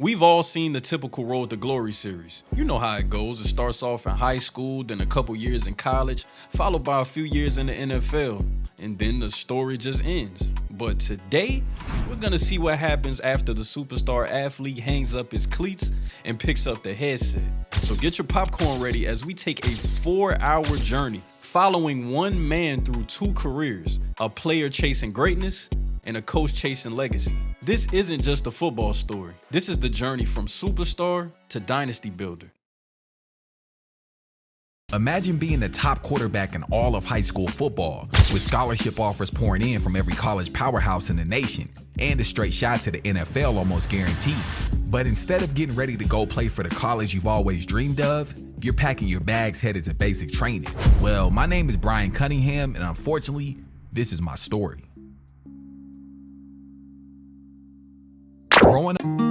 We've all seen the typical Road to Glory series. You know how it goes. It starts off in high school, then a couple years in college, followed by a few years in the NFL, and then the story just ends. But today, we're gonna see what happens after the superstar athlete hangs up his cleats and picks up the headset. So get your popcorn ready as we take a 4-hour journey following one man through two careers, a player chasing greatness and a coach chasing legacy. This isn't just a football story. This is the journey from superstar to dynasty builder. Imagine being the top quarterback in all of high school football, with scholarship offers pouring in from every college powerhouse in the nation, and a straight shot to the NFL almost guaranteed. But instead of getting ready to go play for the college you've always dreamed of, you're packing your bags headed to basic training. Well, my name is Brian Cunningham, and unfortunately, this is my story. Growing up,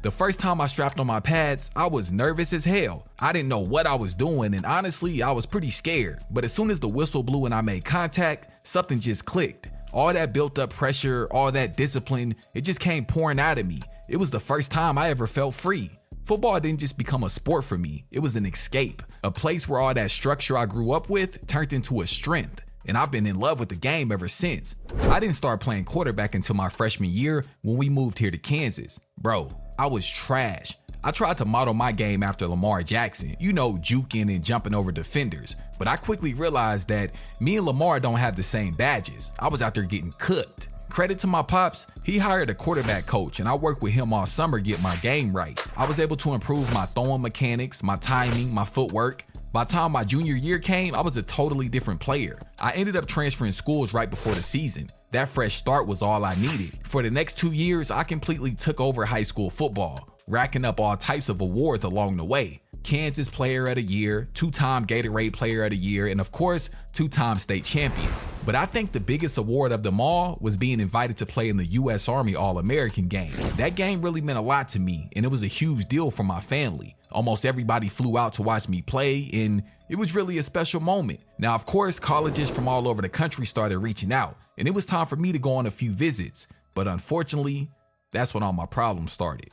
the first time I strapped on my pads, I was nervous as hell. I didn't know what I was doing, and honestly, I was pretty scared. But as soon as the whistle blew and I made contact, something just clicked. All that built up pressure, all that discipline, it just came pouring out of me. It was the first time I ever felt free. Football didn't just become a sport for me, it was an escape. A place where all that structure I grew up with turned into a strength. And I've been in love with the game ever since. I didn't start playing quarterback until my freshman year when we moved here to Kansas. Bro, I was trash. I tried to model my game after Lamar Jackson, juking and jumping over defenders. But I quickly realized that me and Lamar don't have the same badges. I was out there getting cooked. Credit to my pops, he hired a quarterback coach and I worked with him all summer to get my game right. I was able to improve my throwing mechanics, my timing, my footwork. By the time my junior year came, I was a totally different player. I ended up transferring schools right before the season. That fresh start was all I needed. For the next 2 years, I completely took over high school football, racking up all types of awards along the way. Kansas Player of the Year, 2-time Gatorade Player of the Year, and of course, 2-time state champion. But I think the biggest award of them all was being invited to play in the U.S. Army All-American game. That game really meant a lot to me, and it was a huge deal for my family. Almost everybody flew out to watch me play, and it was really a special moment. Now, of course, colleges from all over the country started reaching out, and it was time for me to go on a few visits. But unfortunately, that's when all my problems started.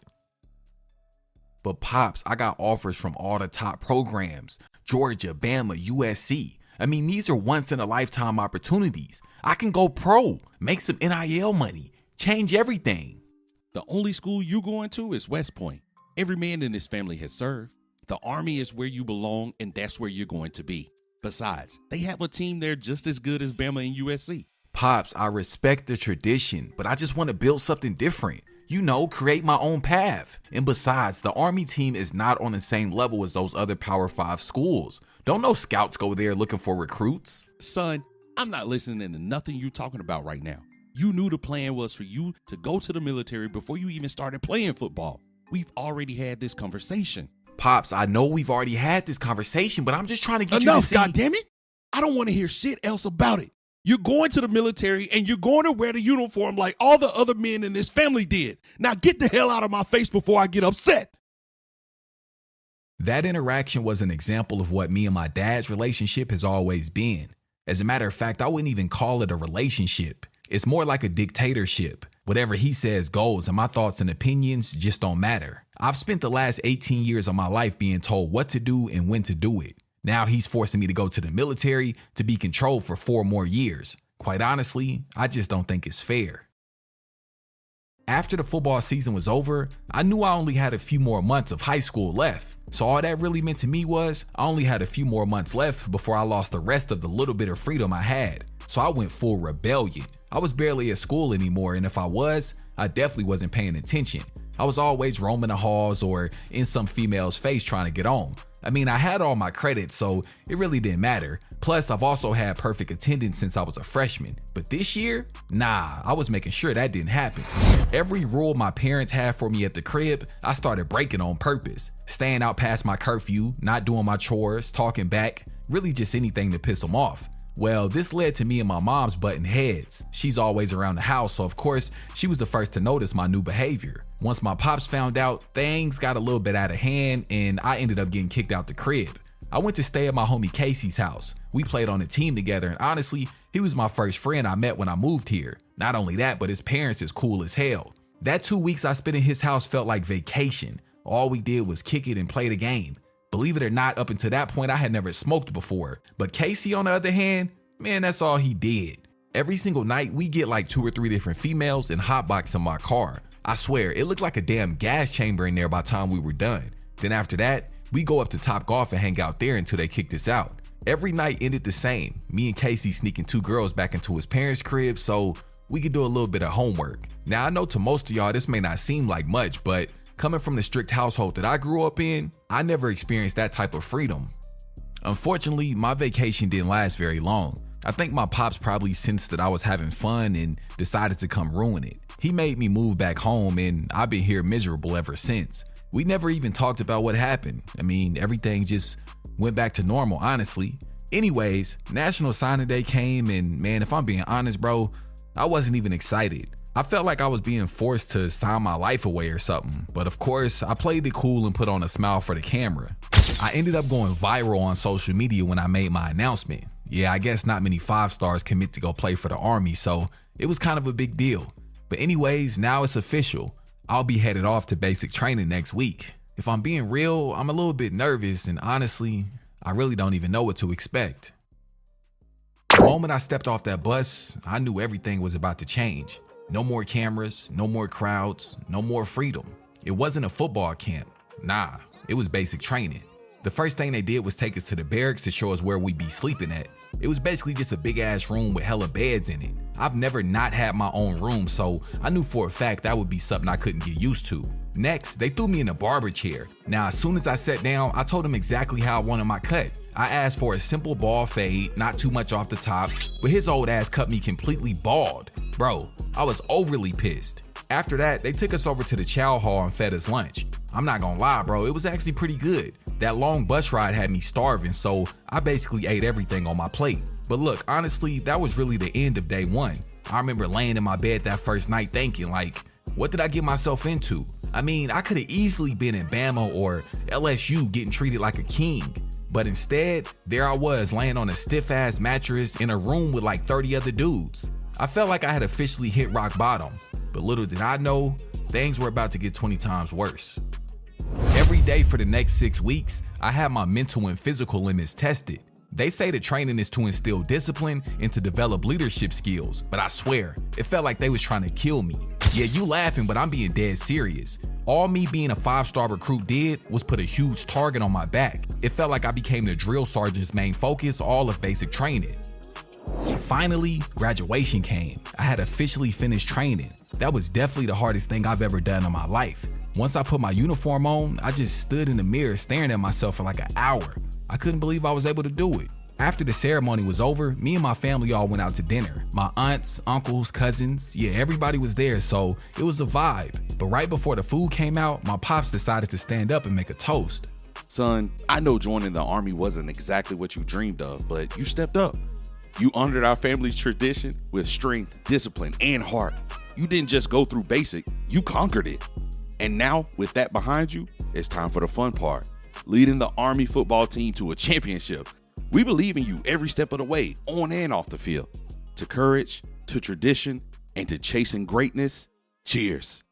But Pops, I got offers from all the top programs. Georgia, Bama, USC. I mean, these are once in a lifetime opportunities. I can go pro, make some NIL money, change everything. The only school you going to is West Point. Every man in this family has served. The Army is where you belong, and that's where you're going to be. Besides, they have a team there just as good as Bama and USC. Pops, I respect the tradition, but I just want to build something different. Create my own path. And besides, the Army team is not on the same level as those other Power 5 schools. Don't no scouts go there looking for recruits. Son, I'm not listening to nothing you're talking about right now. You knew the plan was for you to go to the military before you even started playing football. We've already had this conversation. Pops, I know we've already had this conversation, but I'm just trying to get you to see. Enough, goddammit! I don't want to hear shit else about it. You're going to the military and you're going to wear the uniform like all the other men in this family did. Now get the hell out of my face before I get upset. That interaction was an example of what me and my dad's relationship has always been. As a matter of fact, I wouldn't even call it a relationship. It's more like a dictatorship. Whatever he says goes, and my thoughts and opinions just don't matter. I've spent the last 18 years of my life being told what to do and when to do it. Now he's forcing me to go to the military to be controlled for 4 more years. Quite honestly, I just don't think it's fair. After the football season was over, I knew I only had a few more months of high school left. So all that really meant to me was I only had a few more months left before I lost the rest of the little bit of freedom I had. So I went full rebellion. I was barely at school anymore, and if I was, I definitely wasn't paying attention. I was always roaming the halls or in some female's face trying to get on. I mean, I had all my credits, so it really didn't matter. Plus, I've also had perfect attendance since I was a freshman. But this year, nah, I was making sure that didn't happen. Every rule my parents had for me at the crib, I started breaking on purpose. Staying out past my curfew, not doing my chores, talking back, really just anything to piss them off. Well, this led to me and my mom's butting heads. She's always around the house, so of course, she was the first to notice my new behavior. Once my pops found out, things got a little bit out of hand and I ended up getting kicked out the crib. I went to stay at my homie Casey's house. We played on a team together, and honestly, he was my first friend I met when I moved here. Not only that, but his parents is cool as hell. That 2 weeks I spent in his house felt like vacation. All we did was kick it and play the game. Believe it or not, up until that point, I had never smoked before. But Casey, on the other hand, man, that's all he did. Every single night, we get like 2 or 3 different females and hotbox in my car. I swear, it looked like a damn gas chamber in there by the time we were done. Then after that, we go up to Top Golf and hang out there until they kicked us out. Every night ended the same. Me and Casey sneaking 2 girls back into his parents' crib so we could do a little bit of homework. Now, I know to most of y'all this may not seem like much, but coming from the strict household that I grew up in, I never experienced that type of freedom. Unfortunately, my vacation didn't last very long. I think my pops probably sensed that I was having fun and decided to come ruin it. He made me move back home and I've been here miserable ever since. We never even talked about what happened. I mean, everything just went back to normal, honestly. Anyways, National Signing Day came and man, if I'm being honest, bro, I wasn't even excited. I felt like I was being forced to sign my life away or something. But of course, I played it cool and put on a smile for the camera. I ended up going viral on social media when I made my announcement. Yeah, I guess not many 5-stars commit to go play for the Army, so it was kind of a big deal. But anyways, now it's official. I'll be headed off to basic training next week. If I'm being real, I'm a little bit nervous and honestly, I really don't even know what to expect. The moment I stepped off that bus, I knew everything was about to change. No more cameras, no more crowds, no more freedom. It wasn't a football camp. Nah, it was basic training. The first thing they did was take us to the barracks to show us where we'd be sleeping at. It was basically just a big ass room with hella beds in it. I've never not had my own room, so I knew for a fact that would be something I couldn't get used to. Next, they threw me in a barber chair. Now, as soon as I sat down, I told them exactly how I wanted my cut. I asked for a simple bald fade, not too much off the top, but his old ass cut me completely bald. Bro, I was overly pissed. After that, they took us over to the chow hall and fed us lunch. I'm not gonna lie, bro, it was actually pretty good. That long bus ride had me starving, so I basically ate everything on my plate. But look, honestly, that was really the end of day 1. I remember laying in my bed that first night thinking, like, what did I get myself into? I mean, I could have easily been in Bama or LSU getting treated like a king. But instead, there I was laying on a stiff-ass mattress in a room with like 30 other dudes. I felt like I had officially hit rock bottom. But little did I know, things were about to get 20 times worse. Every day for the next 6 weeks, I had my mental and physical limits tested. They say the training is to instill discipline and to develop leadership skills, but I swear, it felt like they was trying to kill me. Yeah, you laughing, but I'm being dead serious. All me being a 5-star recruit did was put a huge target on my back. It felt like I became the drill sergeant's main focus all of basic training. Finally, graduation came. I had officially finished training. That was definitely the hardest thing I've ever done in my life. Once I put my uniform on, I just stood in the mirror staring at myself for like an hour. I couldn't believe I was able to do it. After the ceremony was over, me and my family all went out to dinner. My aunts, uncles, cousins, yeah, everybody was there, so it was a vibe. But right before the food came out, my pops decided to stand up and make a toast. Son, I know joining the Army wasn't exactly what you dreamed of, but you stepped up. You honored our family's tradition with strength, discipline, and heart. You didn't just go through basic, you conquered it. And now, with that behind you, it's time for the fun part. Leading the Army football team to a championship. We believe in you every step of the way, on and off the field. To courage, to tradition, and to chasing greatness, cheers.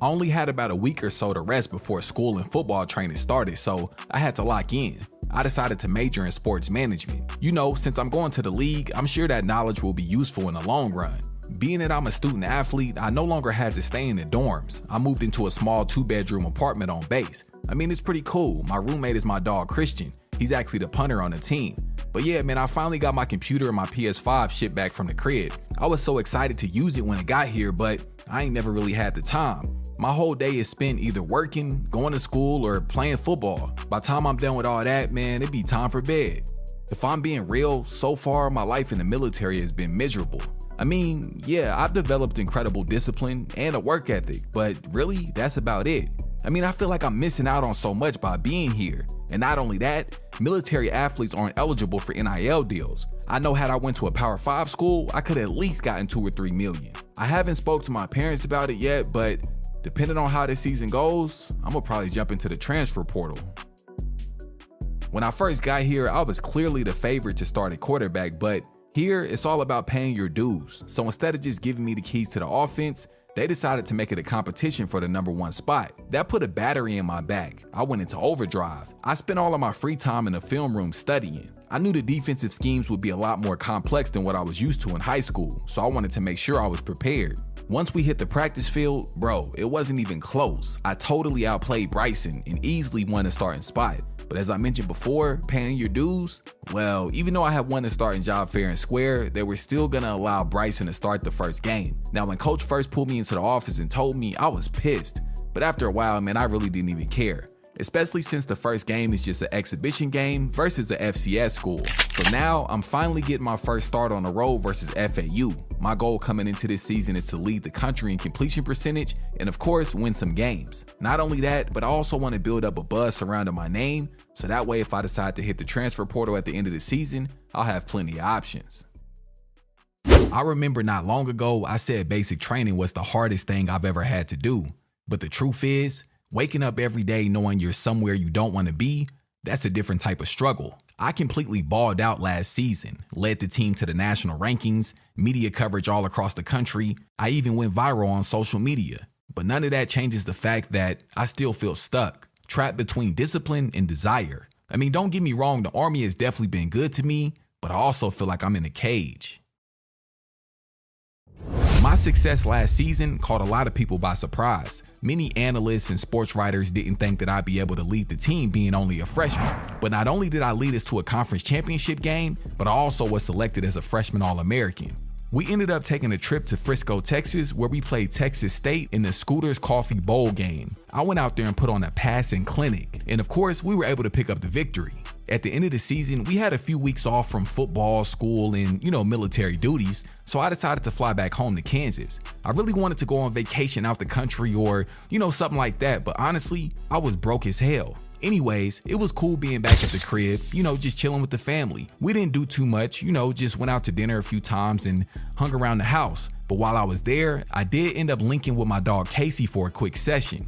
I only had about a week or so to rest before school and football training started, so I had to lock in. I decided to major in sports management. Since I'm going to the league, I'm sure that knowledge will be useful in the long run. Being that I'm a student athlete, I no longer had to stay in the dorms. I moved into a small 2-bedroom apartment on base. It's pretty cool. My roommate is my dog Christian. He's actually the punter on the team. But yeah, man, I finally got my computer and my PS5 shipped back from the crib. I was so excited to use it when it got here, but I ain't never really had the time. My whole day is spent either working, going to school, or playing football. By the time I'm done with all that, man, it'd be time for bed. If I'm being real, so far my life in the military has been miserable. I've developed incredible discipline and a work ethic, but really, that's about it. I feel like I'm missing out on so much by being here. And not only that, military athletes aren't eligible for NIL deals. I know had I went to a Power 5 school, I could at least gotten 2 or 3 million. I haven't spoke to my parents about it yet, but depending on how this season goes, I'm gonna probably jump into the transfer portal. When I first got here, I was clearly the favorite to start at quarterback, but here it's all about paying your dues. So instead of just giving me the keys to the offense, they decided to make it a competition for the number 1 spot. That put a battery in my back. I went into overdrive. I spent all of my free time in the film room studying. I knew the defensive schemes would be a lot more complex than what I was used to in high school, so I wanted to make sure I was prepared. Once we hit the practice field, bro, it wasn't even close. I totally outplayed Bryson and easily won the starting spot. But as I mentioned before, paying your dues, well, even though I had won the starting job fair and square, they were still gonna allow Bryson to start the first game. Now, when coach first pulled me into the office and told me, I was pissed. But after a while, man, I really didn't even care. Especially since the first game is just an exhibition game versus the FCS school. So now I'm finally getting my first start on the road versus FAU. My goal coming into this season is to lead the country in completion percentage and of course win some games. Not only that, but I also want to build up a buzz surrounding my name, so that way if I decide to hit the transfer portal at the end of the season, I'll have plenty of options. I remember not long ago I said basic training was the hardest thing I've ever had to do. But the truth is, waking up every day knowing you're somewhere you don't want to be, that's a different type of struggle. I completely balled out last season, led the team to the national rankings, media coverage all across the country. I even went viral on social media. But none of that changes the fact that I still feel stuck, trapped between discipline and desire. Don't get me wrong, the Army has definitely been good to me, but I also feel like I'm in a cage. My success last season caught a lot of people by surprise. Many analysts and sports writers didn't think that I'd be able to lead the team being only a freshman. But not only did I lead us to a conference championship game, but I also was selected as a freshman All-American. We ended up taking a trip to Frisco, Texas, where we played Texas State in the Scooters Coffee Bowl game. I went out there and put on a passing clinic, and of course, we were able to pick up the victory. At the end of the season, we had a few weeks off from football, school, and, military duties, so I decided to fly back home to Kansas. I really wanted to go on vacation out the country or, something like that, but honestly, I was broke as hell. Anyways, it was cool being back at the crib, just chilling with the family. We didn't do too much, just went out to dinner a few times and hung around the house. But while I was there, I did end up linking with my dog Casey for a quick session,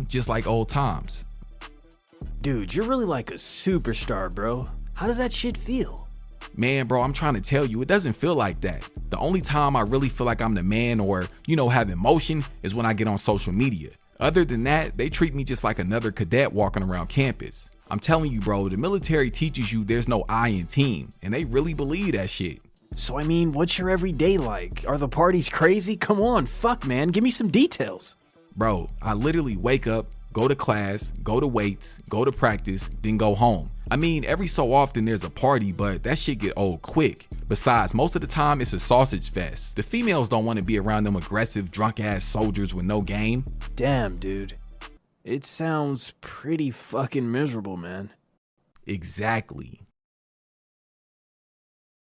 just like old times. Dude, you're really like a superstar, bro. How does that shit feel? Man, bro, I'm trying to tell you, it doesn't feel like that. The only time I really feel like I'm the man or, have emotion is when I get on social media. Other than that, they treat me just like another cadet walking around campus. I'm telling you, bro, the military teaches you there's no I in team, and they really believe that shit. So what's your everyday like? Are the parties crazy? Come on, fuck, man, give me some details. Bro, I literally wake up, go to class, go to weights, go to practice, then go home. Every so often there's a party, but that shit get old quick. Besides, most of the time it's a sausage fest. The females don't want to be around them aggressive, drunk-ass soldiers with no game. Damn, dude. It sounds pretty fucking miserable, man. Exactly.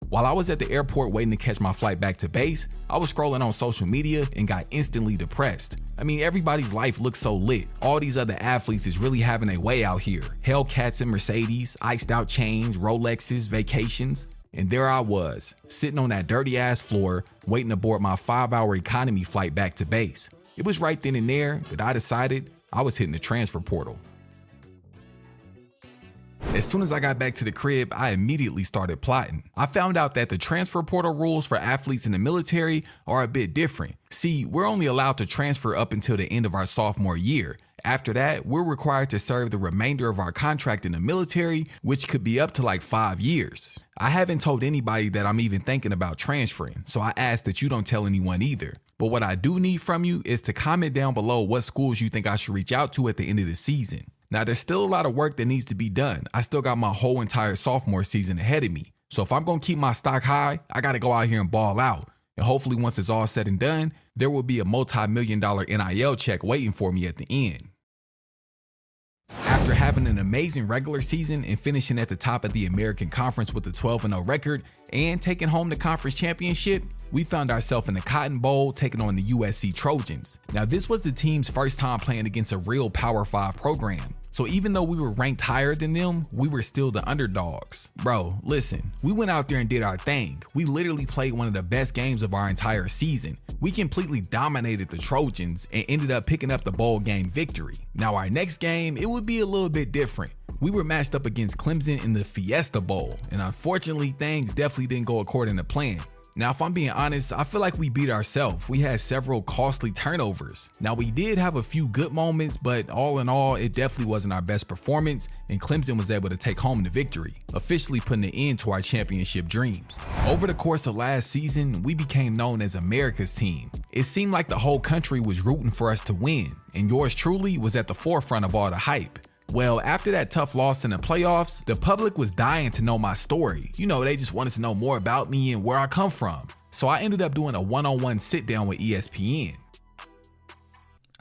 While I was at the airport waiting to catch my flight back to base, I was scrolling on social media and got instantly depressed. Everybody's life looks so lit. All these other athletes is really having a way out here. Hellcats and Mercedes, iced out chains, Rolexes, vacations. And there I was, sitting on that dirty ass floor, waiting to board my 5-hour economy flight back to base. It was right then and there that I decided I was hitting the transfer portal. As soon as I got back to the crib, I immediately started plotting. I found out that the transfer portal rules for athletes in the military are a bit different. See, we're only allowed to transfer up until the end of our sophomore year. After that, we're required to serve the remainder of our contract in the military, which could be up to like 5 years. I haven't told anybody that I'm even thinking about transferring, so I ask that you don't tell anyone either. But what I do need from you is to comment down below what schools you think I should reach out to at the end of the season. Now, there's still a lot of work that needs to be done. I still got my whole entire sophomore season ahead of me. So if I'm going to keep my stock high, I got to go out here and ball out. And hopefully once it's all said and done, there will be a multi-million-dollar NIL check waiting for me at the end. After having an amazing regular season and finishing at the top of the American Conference with a 12-0 record and taking home the conference championship, we found ourselves in the Cotton Bowl taking on the USC Trojans. Now, this was the team's first time playing against a real Power 5 program. So even though we were ranked higher than them, we were still the underdogs. Bro, listen, we went out there and did our thing. We literally played one of the best games of our entire season. We completely dominated the Trojans and ended up picking up the bowl game victory. Now our next game, it would be a little bit different. We were matched up against Clemson in the Fiesta Bowl, and unfortunately things definitely didn't go according to plan. Now, if I'm being honest, I feel like we beat ourselves. We had several costly turnovers. Now, we did have a few good moments, but all in all, it definitely wasn't our best performance, and Clemson was able to take home the victory, officially putting an end to our championship dreams. Over the course of last season, we became known as America's team. It seemed like the whole country was rooting for us to win, and yours truly was at the forefront of all the hype. Well, after that tough loss in the playoffs, the public was dying to know my story. You know, they just wanted to know more about me and where I come from. So I ended up doing a one-on-one sit-down with ESPN.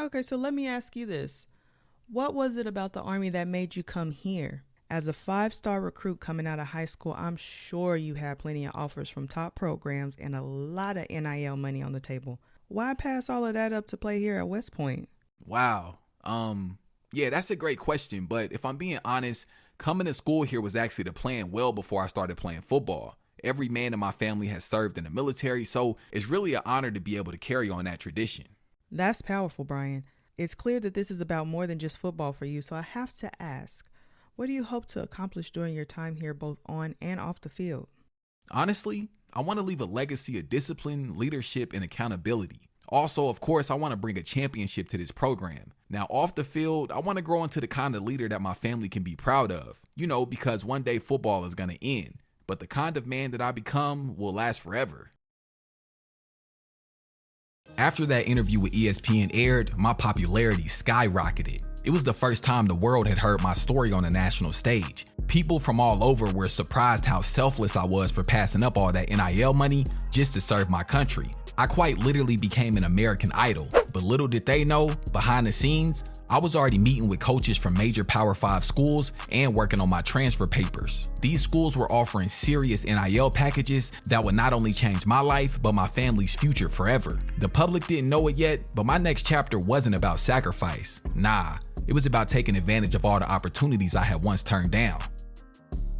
Okay, so let me ask you this. What was it about the Army that made you come here? As a 5-star recruit coming out of high school, I'm sure you had plenty of offers from top programs and a lot of NIL money on the table. Why pass all of that up to play here at West Point? Wow. Yeah, that's a great question, but if I'm being honest, coming to school here was actually the plan well before I started playing football. Every man in my family has served in the military, so it's really an honor to be able to carry on that tradition. That's powerful, Brian. It's clear that this is about more than just football for you, so I have to ask, what do you hope to accomplish during your time here both on and off the field? Honestly, I want to leave a legacy of discipline, leadership, and accountability. Also, of course, I want to bring a championship to this program. Now, off the field, I want to grow into the kind of leader that my family can be proud of. You know, because one day football is going to end, but the kind of man that I become will last forever. After that interview with ESPN aired, my popularity skyrocketed. It was the first time the world had heard my story on a national stage. People from all over were surprised how selfless I was for passing up all that NIL money just to serve my country. I quite literally became an American Idol, but little did they know, behind the scenes, I was already meeting with coaches from major Power 5 schools and working on my transfer papers. These schools were offering serious NIL packages that would not only change my life, but my family's future forever. The public didn't know it yet, but my next chapter wasn't about sacrifice. Nah, it was about taking advantage of all the opportunities I had once turned down.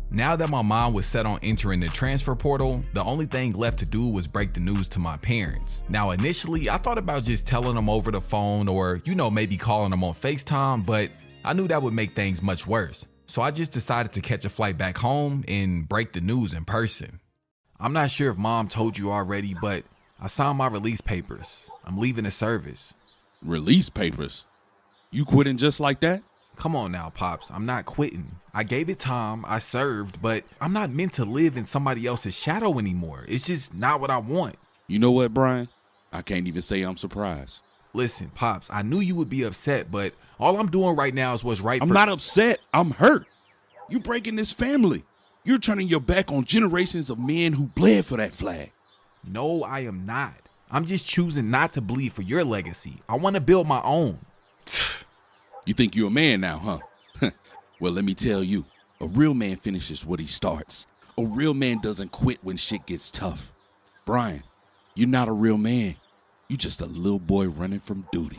Now that my mind was set on entering the transfer portal, the only thing left to do was break the news to my parents. Now initially, I thought about just telling them over the phone or, maybe calling them on FaceTime, but I knew that would make things much worse. So I just decided to catch a flight back home and break the news in person. I'm not sure if mom told you already, but I signed my release papers. I'm leaving the service. Release papers? You quitting just like that? Come on now, Pops, I'm not quitting. I gave it time, I served, but I'm not meant to live in somebody else's shadow anymore. It's just not what I want. You know what, Brian? I can't even say I'm surprised. Listen, Pops, I knew you would be upset, but all I'm doing right now is what's right I'm not upset, I'm hurt. You're breaking this family. You're turning your back on generations of men who bled for that flag. No, I am not. I'm just choosing not to bleed for your legacy. I want to build my own. You think you're a man now, huh? Well, let me tell you, a real man finishes what he starts. A real man doesn't quit when shit gets tough. Brian, you're not a real man. You're just a little boy running from duty.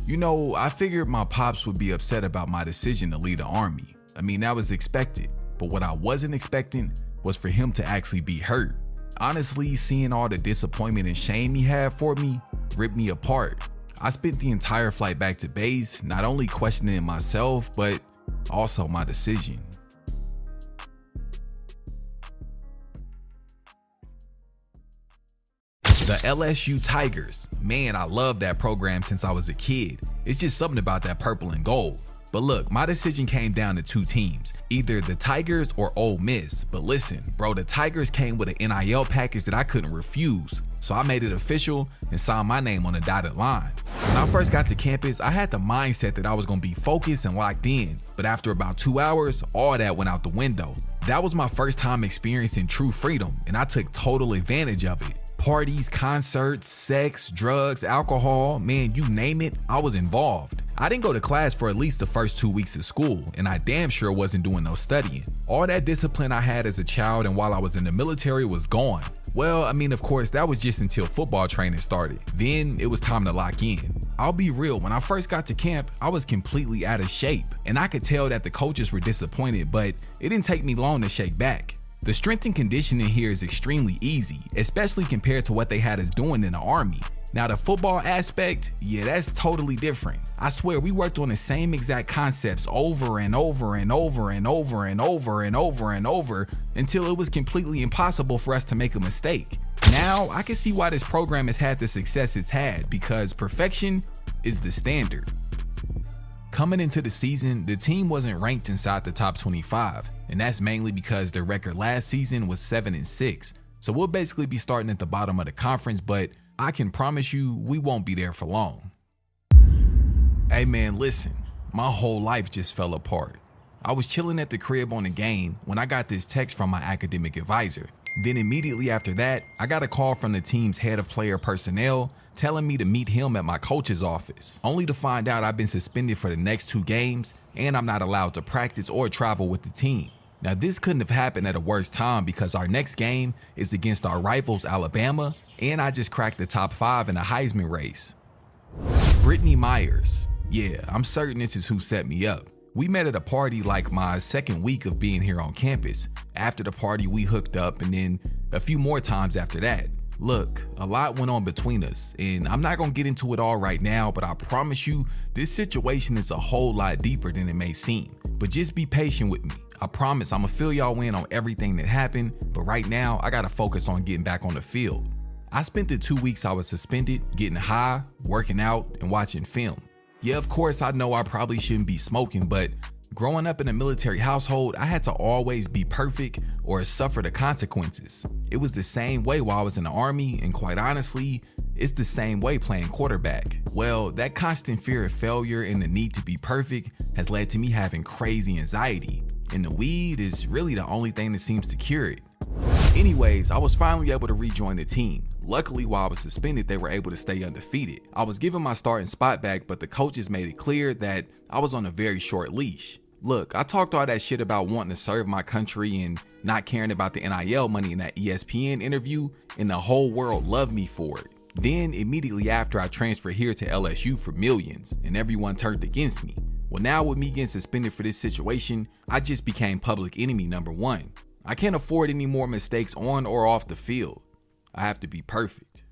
I figured my pops would be upset about my decision to leave the Army. I mean, that was expected. But what I wasn't expecting was for him to actually be hurt. Honestly, seeing all the disappointment and shame he had for me ripped me apart. I spent the entire flight back to base not only questioning myself, but also my decision. The LSU Tigers. Man, I love that program since I was a kid. It's just something about that purple and gold. But look, my decision came down to two teams, either the Tigers or Ole Miss. But listen, bro, the Tigers came with an NIL package that I couldn't refuse. So I made it official and signed my name on the dotted line. When I first got to campus, I had the mindset that I was gonna be focused and locked in. But after about 2 hours, all that went out the window. That was my first time experiencing true freedom, and I took total advantage of it. Parties, concerts, sex, drugs, alcohol, man, you name it, I was involved. I didn't go to class for at least the first 2 weeks of school, and I damn sure wasn't doing no studying. All that discipline I had as a child and while I was in the military was gone. Well, I mean, of course, that was just until football training started. Then it was time to lock in. I'll be real, when I first got to camp, I was completely out of shape, and I could tell that the coaches were disappointed, but it didn't take me long to shake back. The strength and conditioning here is extremely easy, especially compared to what they had us doing in the Army. Now the football aspect, yeah, that's totally different. I swear we worked on the same exact concepts over and over and over and over and over and over and over until it was completely impossible for us to make a mistake. Now I can see why this program has had the success it's had, because perfection is the standard. Coming into the season, the team wasn't ranked inside the top 25, and that's mainly because their record last season was 7-6. So we'll basically be starting at the bottom of the conference, but I can promise you we won't be there for long. Hey man, listen, my whole life just fell apart. I was chilling at the crib on the game when I got this text from my academic advisor. Then immediately after that, I got a call from the team's head of player personnel telling me to meet him at my coach's office, only to find out I've been suspended for the next 2 games and I'm not allowed to practice or travel with the team. Now this couldn't have happened at a worse time because our next game is against our rivals Alabama, and I just cracked the top 5 in the Heisman race. Brittany Myers. Yeah, I'm certain this is who set me up. We met at a party like my second week of being here on campus. After the party, we hooked up, and then a few more times after that. Look, a lot went on between us, and I'm not gonna get into it all right now, but I promise you, this situation is a whole lot deeper than it may seem. But just be patient with me. I promise I'm gonna fill y'all in on everything that happened, but right now, I gotta focus on getting back on the field. I spent the 2 weeks I was suspended getting high, working out, and watching film. Yeah, of course, I know I probably shouldn't be smoking, but growing up in a military household, I had to always be perfect or suffer the consequences. It was the same way while I was in the Army, and quite honestly, it's the same way playing quarterback. Well, that constant fear of failure and the need to be perfect has led to me having crazy anxiety, and the weed is really the only thing that seems to cure it. Anyways, I was finally able to rejoin the team. Luckily, while I was suspended, they were able to stay undefeated. I was given my starting spot back, but the coaches made it clear that I was on a very short leash. Look, I talked all that shit about wanting to serve my country and not caring about the NIL money in that ESPN interview, and the whole world loved me for it. Then, immediately after, I transferred here to LSU for millions, and everyone turned against me. Well, now with me getting suspended for this situation, I just became public enemy number 1. I can't afford any more mistakes on or off the field. I have to be perfect.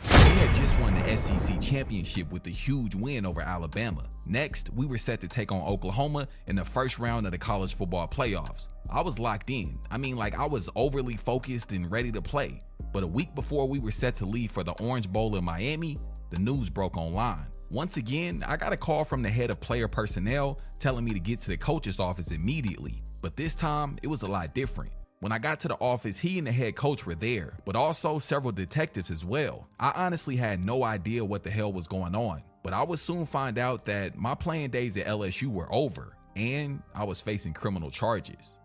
We had just won the SEC championship with a huge win over Alabama. Next, we were set to take on Oklahoma in the first round of the college football playoffs. I was locked in. I was overly focused and ready to play. But a week before we were set to leave for the Orange Bowl in Miami, the news broke online. Once again, I got a call from the head of player personnel telling me to get to the coach's office immediately. But this time, it was a lot different. When I got to the office, he and the head coach were there, but also several detectives as well. I honestly had no idea what the hell was going on, but I would soon find out that my playing days at LSU were over, and I was facing criminal charges.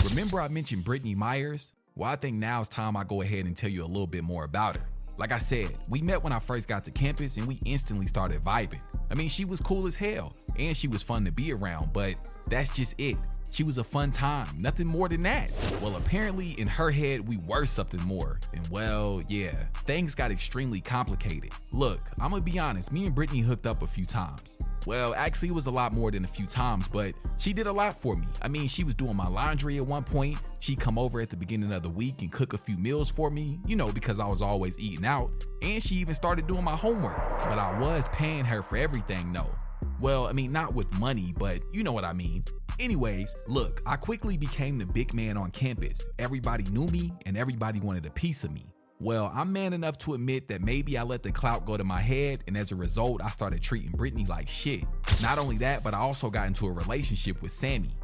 Remember I mentioned Brittany Myers? Well, I think now it's time I go ahead and tell you a little bit more about her. Like I said, we met when I first got to campus and we instantly started vibing. She was cool as hell and she was fun to be around, but that's just it. She was a fun time, nothing more than that. Well, apparently in her head, we were something more. And well, yeah, things got extremely complicated. Look, I'm gonna be honest, me and Brittany hooked up a few times. Well, actually it was a lot more than a few times, but she did a lot for me. I mean, she was doing my laundry at one point. She'd come over at the beginning of the week and cook a few meals for me, because I was always eating out. And she even started doing my homework. But I was paying her for everything, though. Well, I mean, not with money, but you know what I mean. Anyways, look, I quickly became the big man on campus. Everybody knew me and everybody wanted a piece of me. Well, I'm man enough to admit that maybe I let the clout go to my head, and as a result, I started treating Brittany like shit. Not only that, but I also got into a relationship with Sammy.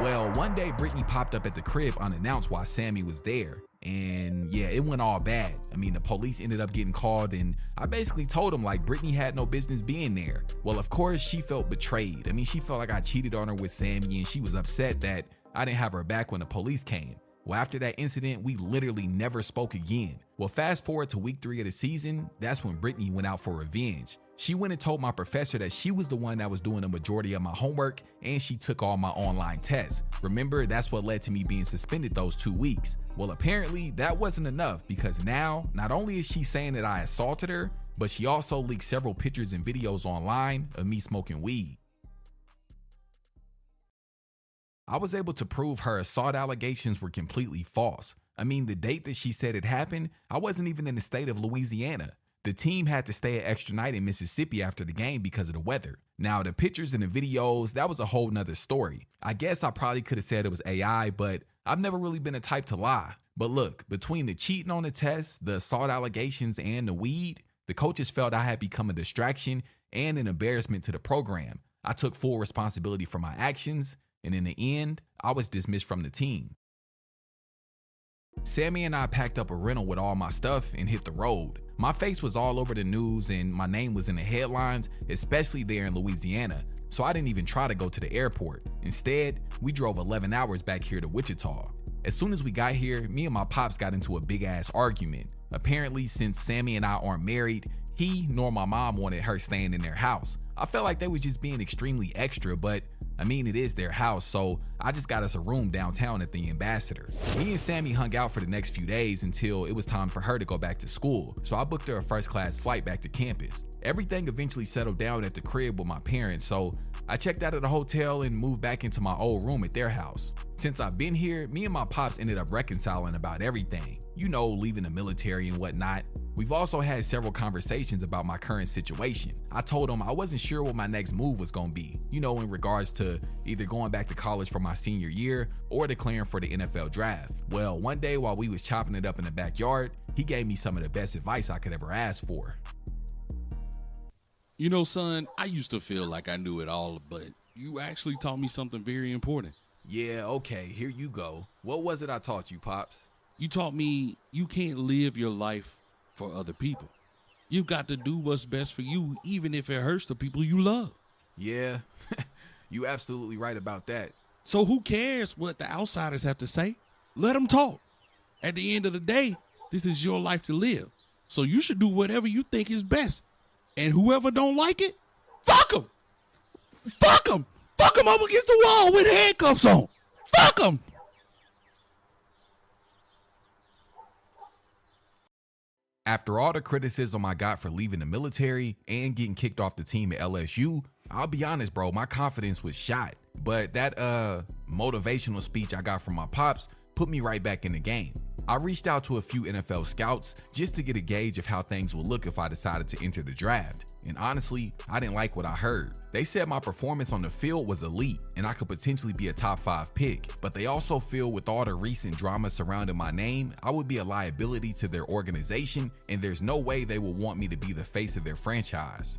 Well, one day Brittany popped up at the crib unannounced while Sammy was there. And yeah, it went all bad. I mean, the police ended up getting called, and I basically told them like Brittany had no business being there. Well, of course, she felt betrayed. I mean, she felt like I cheated on her with Sammy, and she was upset that I didn't have her back when the police came. Well, after that incident, we literally never spoke again. Well, fast forward to week 3 of the season, that's when Brittany went out for revenge. She went and told my professor that she was the one that was doing the majority of my homework, and she took all my online tests. Remember, that's what led to me being suspended those 2 weeks. Well, apparently that wasn't enough, because now, not only is she saying that I assaulted her, but she also leaked several pictures and videos online of me smoking weed. I was able to prove her assault allegations were completely false. I mean, the date that she said it happened, I wasn't even in the state of Louisiana. The team had to stay an extra night in Mississippi after the game because of the weather. Now, the pictures and the videos, that was a whole nother story. I guess I probably could have said it was AI, but I've never really been a type to lie. But look, between the cheating on the test, the assault allegations, and the weed, the coaches felt I had become a distraction and an embarrassment to the program. I took full responsibility for my actions, and in the end, I was dismissed from the team. Sammy and I packed up a rental with all my stuff and hit the road. My face was all over the news and my name was in the headlines, especially there in Louisiana, so I didn't even try to go to the airport. Instead, we drove 11 hours back here to Wichita. As soon as we got here, me and my pops got into a big ass argument. Apparently, since Sammy and I aren't married, he nor my mom wanted her staying in their house. I felt like they was just being extremely extra, but I mean, it is their house, so I just got us a room downtown at the Ambassador. Me and Sammy hung out for the next few days until it was time for her to go back to school, so I booked her a first-class flight back to campus. Everything eventually settled down at the crib with my parents, so I checked out of the hotel and moved back into my old room at their house. Since I've been here, me and my pops ended up reconciling about everything. Leaving the military and whatnot. We've also had several conversations about my current situation. I told him I wasn't sure what my next move was gonna be, in regards to either going back to college for my senior year or declaring for the NFL draft. Well, one day while we was chopping it up in the backyard, he gave me some of the best advice I could ever ask for. Son, I used to feel like I knew it all, but you actually taught me something very important. Yeah, okay, here you go. What was it I taught you, Pops? You taught me you can't live your life for other people. You've got to do what's best for you, even if it hurts the people you love. Yeah, you absolutely right about that. So who cares what the outsiders have to say? Let them talk. At the end of the day, this is your life to live. So you should do whatever you think is best. And whoever don't like it, fuck them. Fuck them. Fuck them up against the wall with handcuffs on. Fuck them. After all the criticism I got for leaving the military and getting kicked off the team at LSU, I'll be honest, bro, my confidence was shot. But that motivational speech I got from my pops put me right back in the game. I reached out to a few NFL scouts just to get a gauge of how things would look if I decided to enter the draft. And honestly, I didn't like what I heard. They said my performance on the field was elite and I could potentially be a top 5 pick, but they also feel with all the recent drama surrounding my name, I would be a liability to their organization and there's no way they will want me to be the face of their franchise.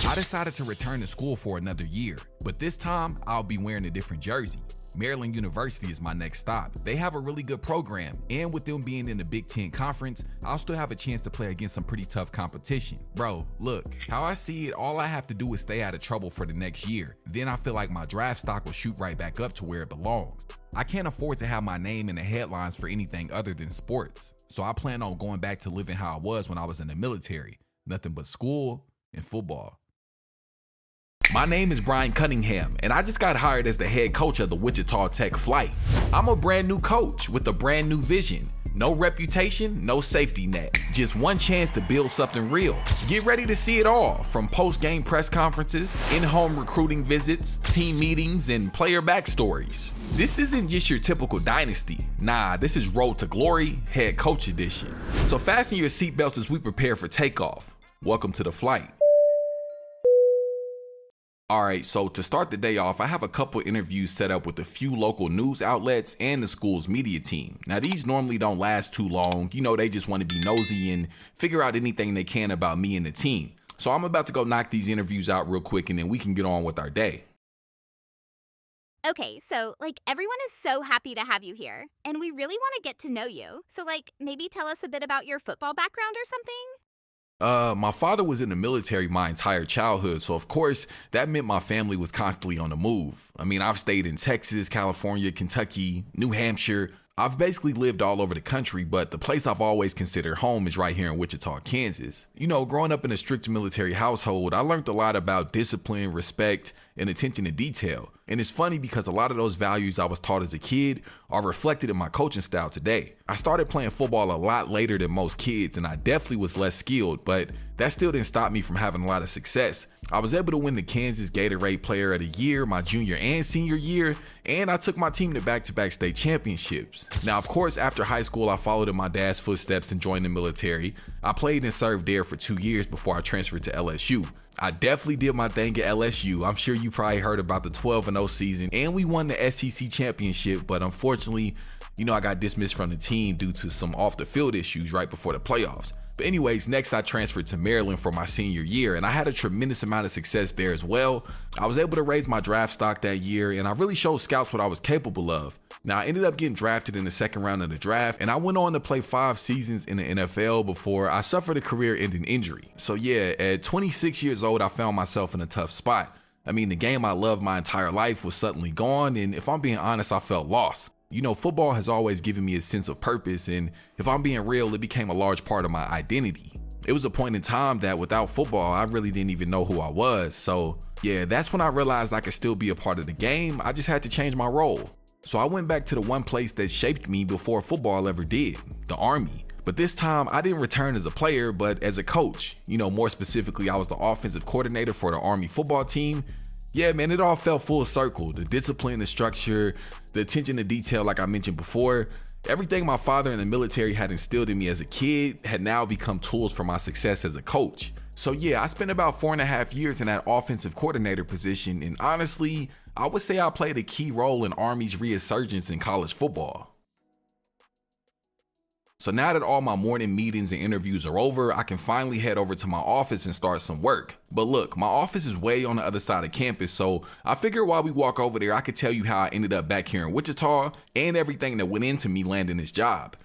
I decided to return to school for another year, but this time I'll be wearing a different jersey. Maryland University is my next stop. They have a really good program, and with them being in the Big Ten Conference, I'll still have a chance to play against some pretty tough competition. Bro, look, how I see it, all I have to do is stay out of trouble for the next year. Then I feel like my draft stock will shoot right back up to where it belongs. I can't afford to have my name in the headlines for anything other than sports, so I plan on going back to living how I was when I was in the military. Nothing but school and football. My name is Brian Cunningham, and I just got hired as the head coach of the Wichita Tech flight. I'm a brand new coach with a brand new vision. No reputation, no safety net. Just one chance to build something real. Get ready to see it all, from post-game press conferences, in-home recruiting visits, team meetings, and player backstories. This isn't just your typical dynasty. Nah, this is Road to Glory, head coach edition. So fasten your seatbelts as we prepare for takeoff. Welcome to the flight. Alright, so to start the day off, I have a couple interviews set up with a few local news outlets and the school's media team. Now these normally don't last too long, they just want to be nosy and figure out anything they can about me and the team. So I'm about to go knock these interviews out real quick and then we can get on with our day. Okay, so, everyone is so happy to have you here, and we really want to get to know you. So, maybe tell us a bit about your football background or something? My father was in the military my entire childhood, so of course that meant my family was constantly on the move. I've stayed in Texas, California, Kentucky, New Hampshire. I've basically lived all over the country, but the place I've always considered home is right here in Wichita, Kansas. Growing up in a strict military household, I learned a lot about discipline, respect, and attention to detail. And it's funny because a lot of those values I was taught as a kid are reflected in my coaching style today. I started playing football a lot later than most kids, and I definitely was less skilled, but that still didn't stop me from having a lot of success. I was able to win the Kansas Gatorade Player of the Year my junior and senior year, and I took my team to back-to-back state championships. Now, of course, after high school, I followed in my dad's footsteps and joined the military. I played and served there for 2 years before I transferred to LSU. I definitely did my thing at LSU. I'm sure you probably heard about the 12-0 season, and we won the SEC championship, but unfortunately, I got dismissed from the team due to some off-the-field issues right before the playoffs. But anyways, next I transferred to Maryland for my senior year, and I had a tremendous amount of success there as well. I was able to raise my draft stock that year, and I really showed scouts what I was capable of. Now, I ended up getting drafted in the second round of the draft, and I went on to play 5 seasons in the NFL before I suffered a career-ending injury. So yeah, at 26 years old, I found myself in a tough spot. The game I loved my entire life was suddenly gone, and if I'm being honest, I felt lost. Football has always given me a sense of purpose, and if I'm being real, it became a large part of my identity. It was a point in time that without football, I really didn't even know who I was. So yeah, that's when I realized I could still be a part of the game. I just had to change my role. So I went back to the one place that shaped me before football ever did, the Army. But this time I didn't return as a player, but as a coach. More specifically, I was the offensive coordinator for the Army football team. Yeah, man, it all felt full circle. The discipline, the structure, the attention to detail, like I mentioned before. Everything my father in the military had instilled in me as a kid had now become tools for my success as a coach. So yeah, I spent about 4.5 years in that offensive coordinator position, and honestly, I would say I played a key role in Army's resurgence in college football. So now that all my morning meetings and interviews are over, I can finally head over to my office and start some work. But look, my office is way on the other side of campus, so I figured while we walk over there, I could tell you how I ended up back here in Wichita and everything that went into me landing this job.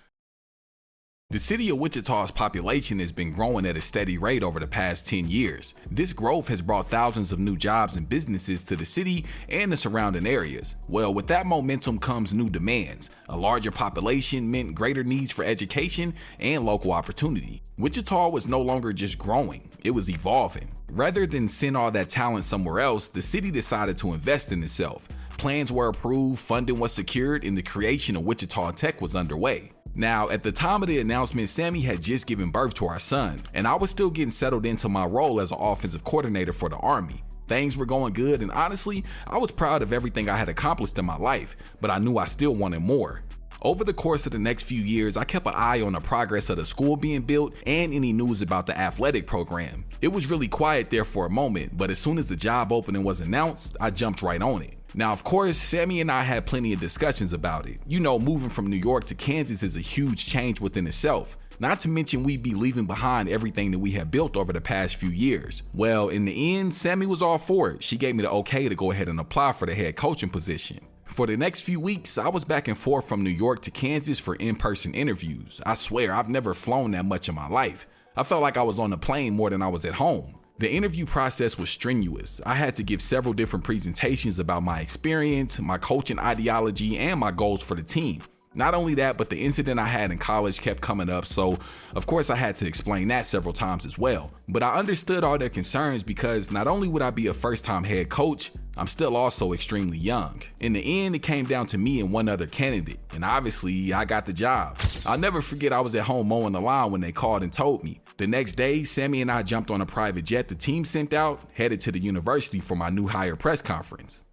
The city of Wichita's population has been growing at a steady rate over the past 10 years. This growth has brought thousands of new jobs and businesses to the city and the surrounding areas. Well, with that momentum comes new demands. A larger population meant greater needs for education and local opportunity. Wichita was no longer just growing, it was evolving. Rather than send all that talent somewhere else, the city decided to invest in itself. Plans were approved, funding was secured, and the creation of Wichita Tech was underway. Now, at the time of the announcement, Sammy had just given birth to our son, and I was still getting settled into my role as an offensive coordinator for the Army. Things were going good, and honestly, I was proud of everything I had accomplished in my life, but I knew I still wanted more. Over the course of the next few years, I kept an eye on the progress of the school being built and any news about the athletic program. It was really quiet there for a moment, but as soon as the job opening was announced, I jumped right on it. Now, of course, Sammy and I had plenty of discussions about it. Moving from New York to Kansas is a huge change within itself. Not to mention we'd be leaving behind everything that we have built over the past few years. Well, in the end, Sammy was all for it. She gave me the okay to go ahead and apply for the head coaching position. For the next few weeks, I was back and forth from New York to Kansas for in-person interviews. I swear, I've never flown that much in my life. I felt like I was on the plane more than I was at home. The interview process was strenuous. I had to give several different presentations about my experience, my coaching ideology, and my goals for the team. Not only that, but the incident I had in college kept coming up, so of course I had to explain that several times as well. But I understood all their concerns because not only would I be a first-time head coach, I'm still also extremely young. In the end, it came down to me and one other candidate, and obviously I got the job. I'll never forget I was at home mowing the lawn when they called and told me. The next day, Sammy and I jumped on a private jet the team sent out, headed to the university for my new hire press conference.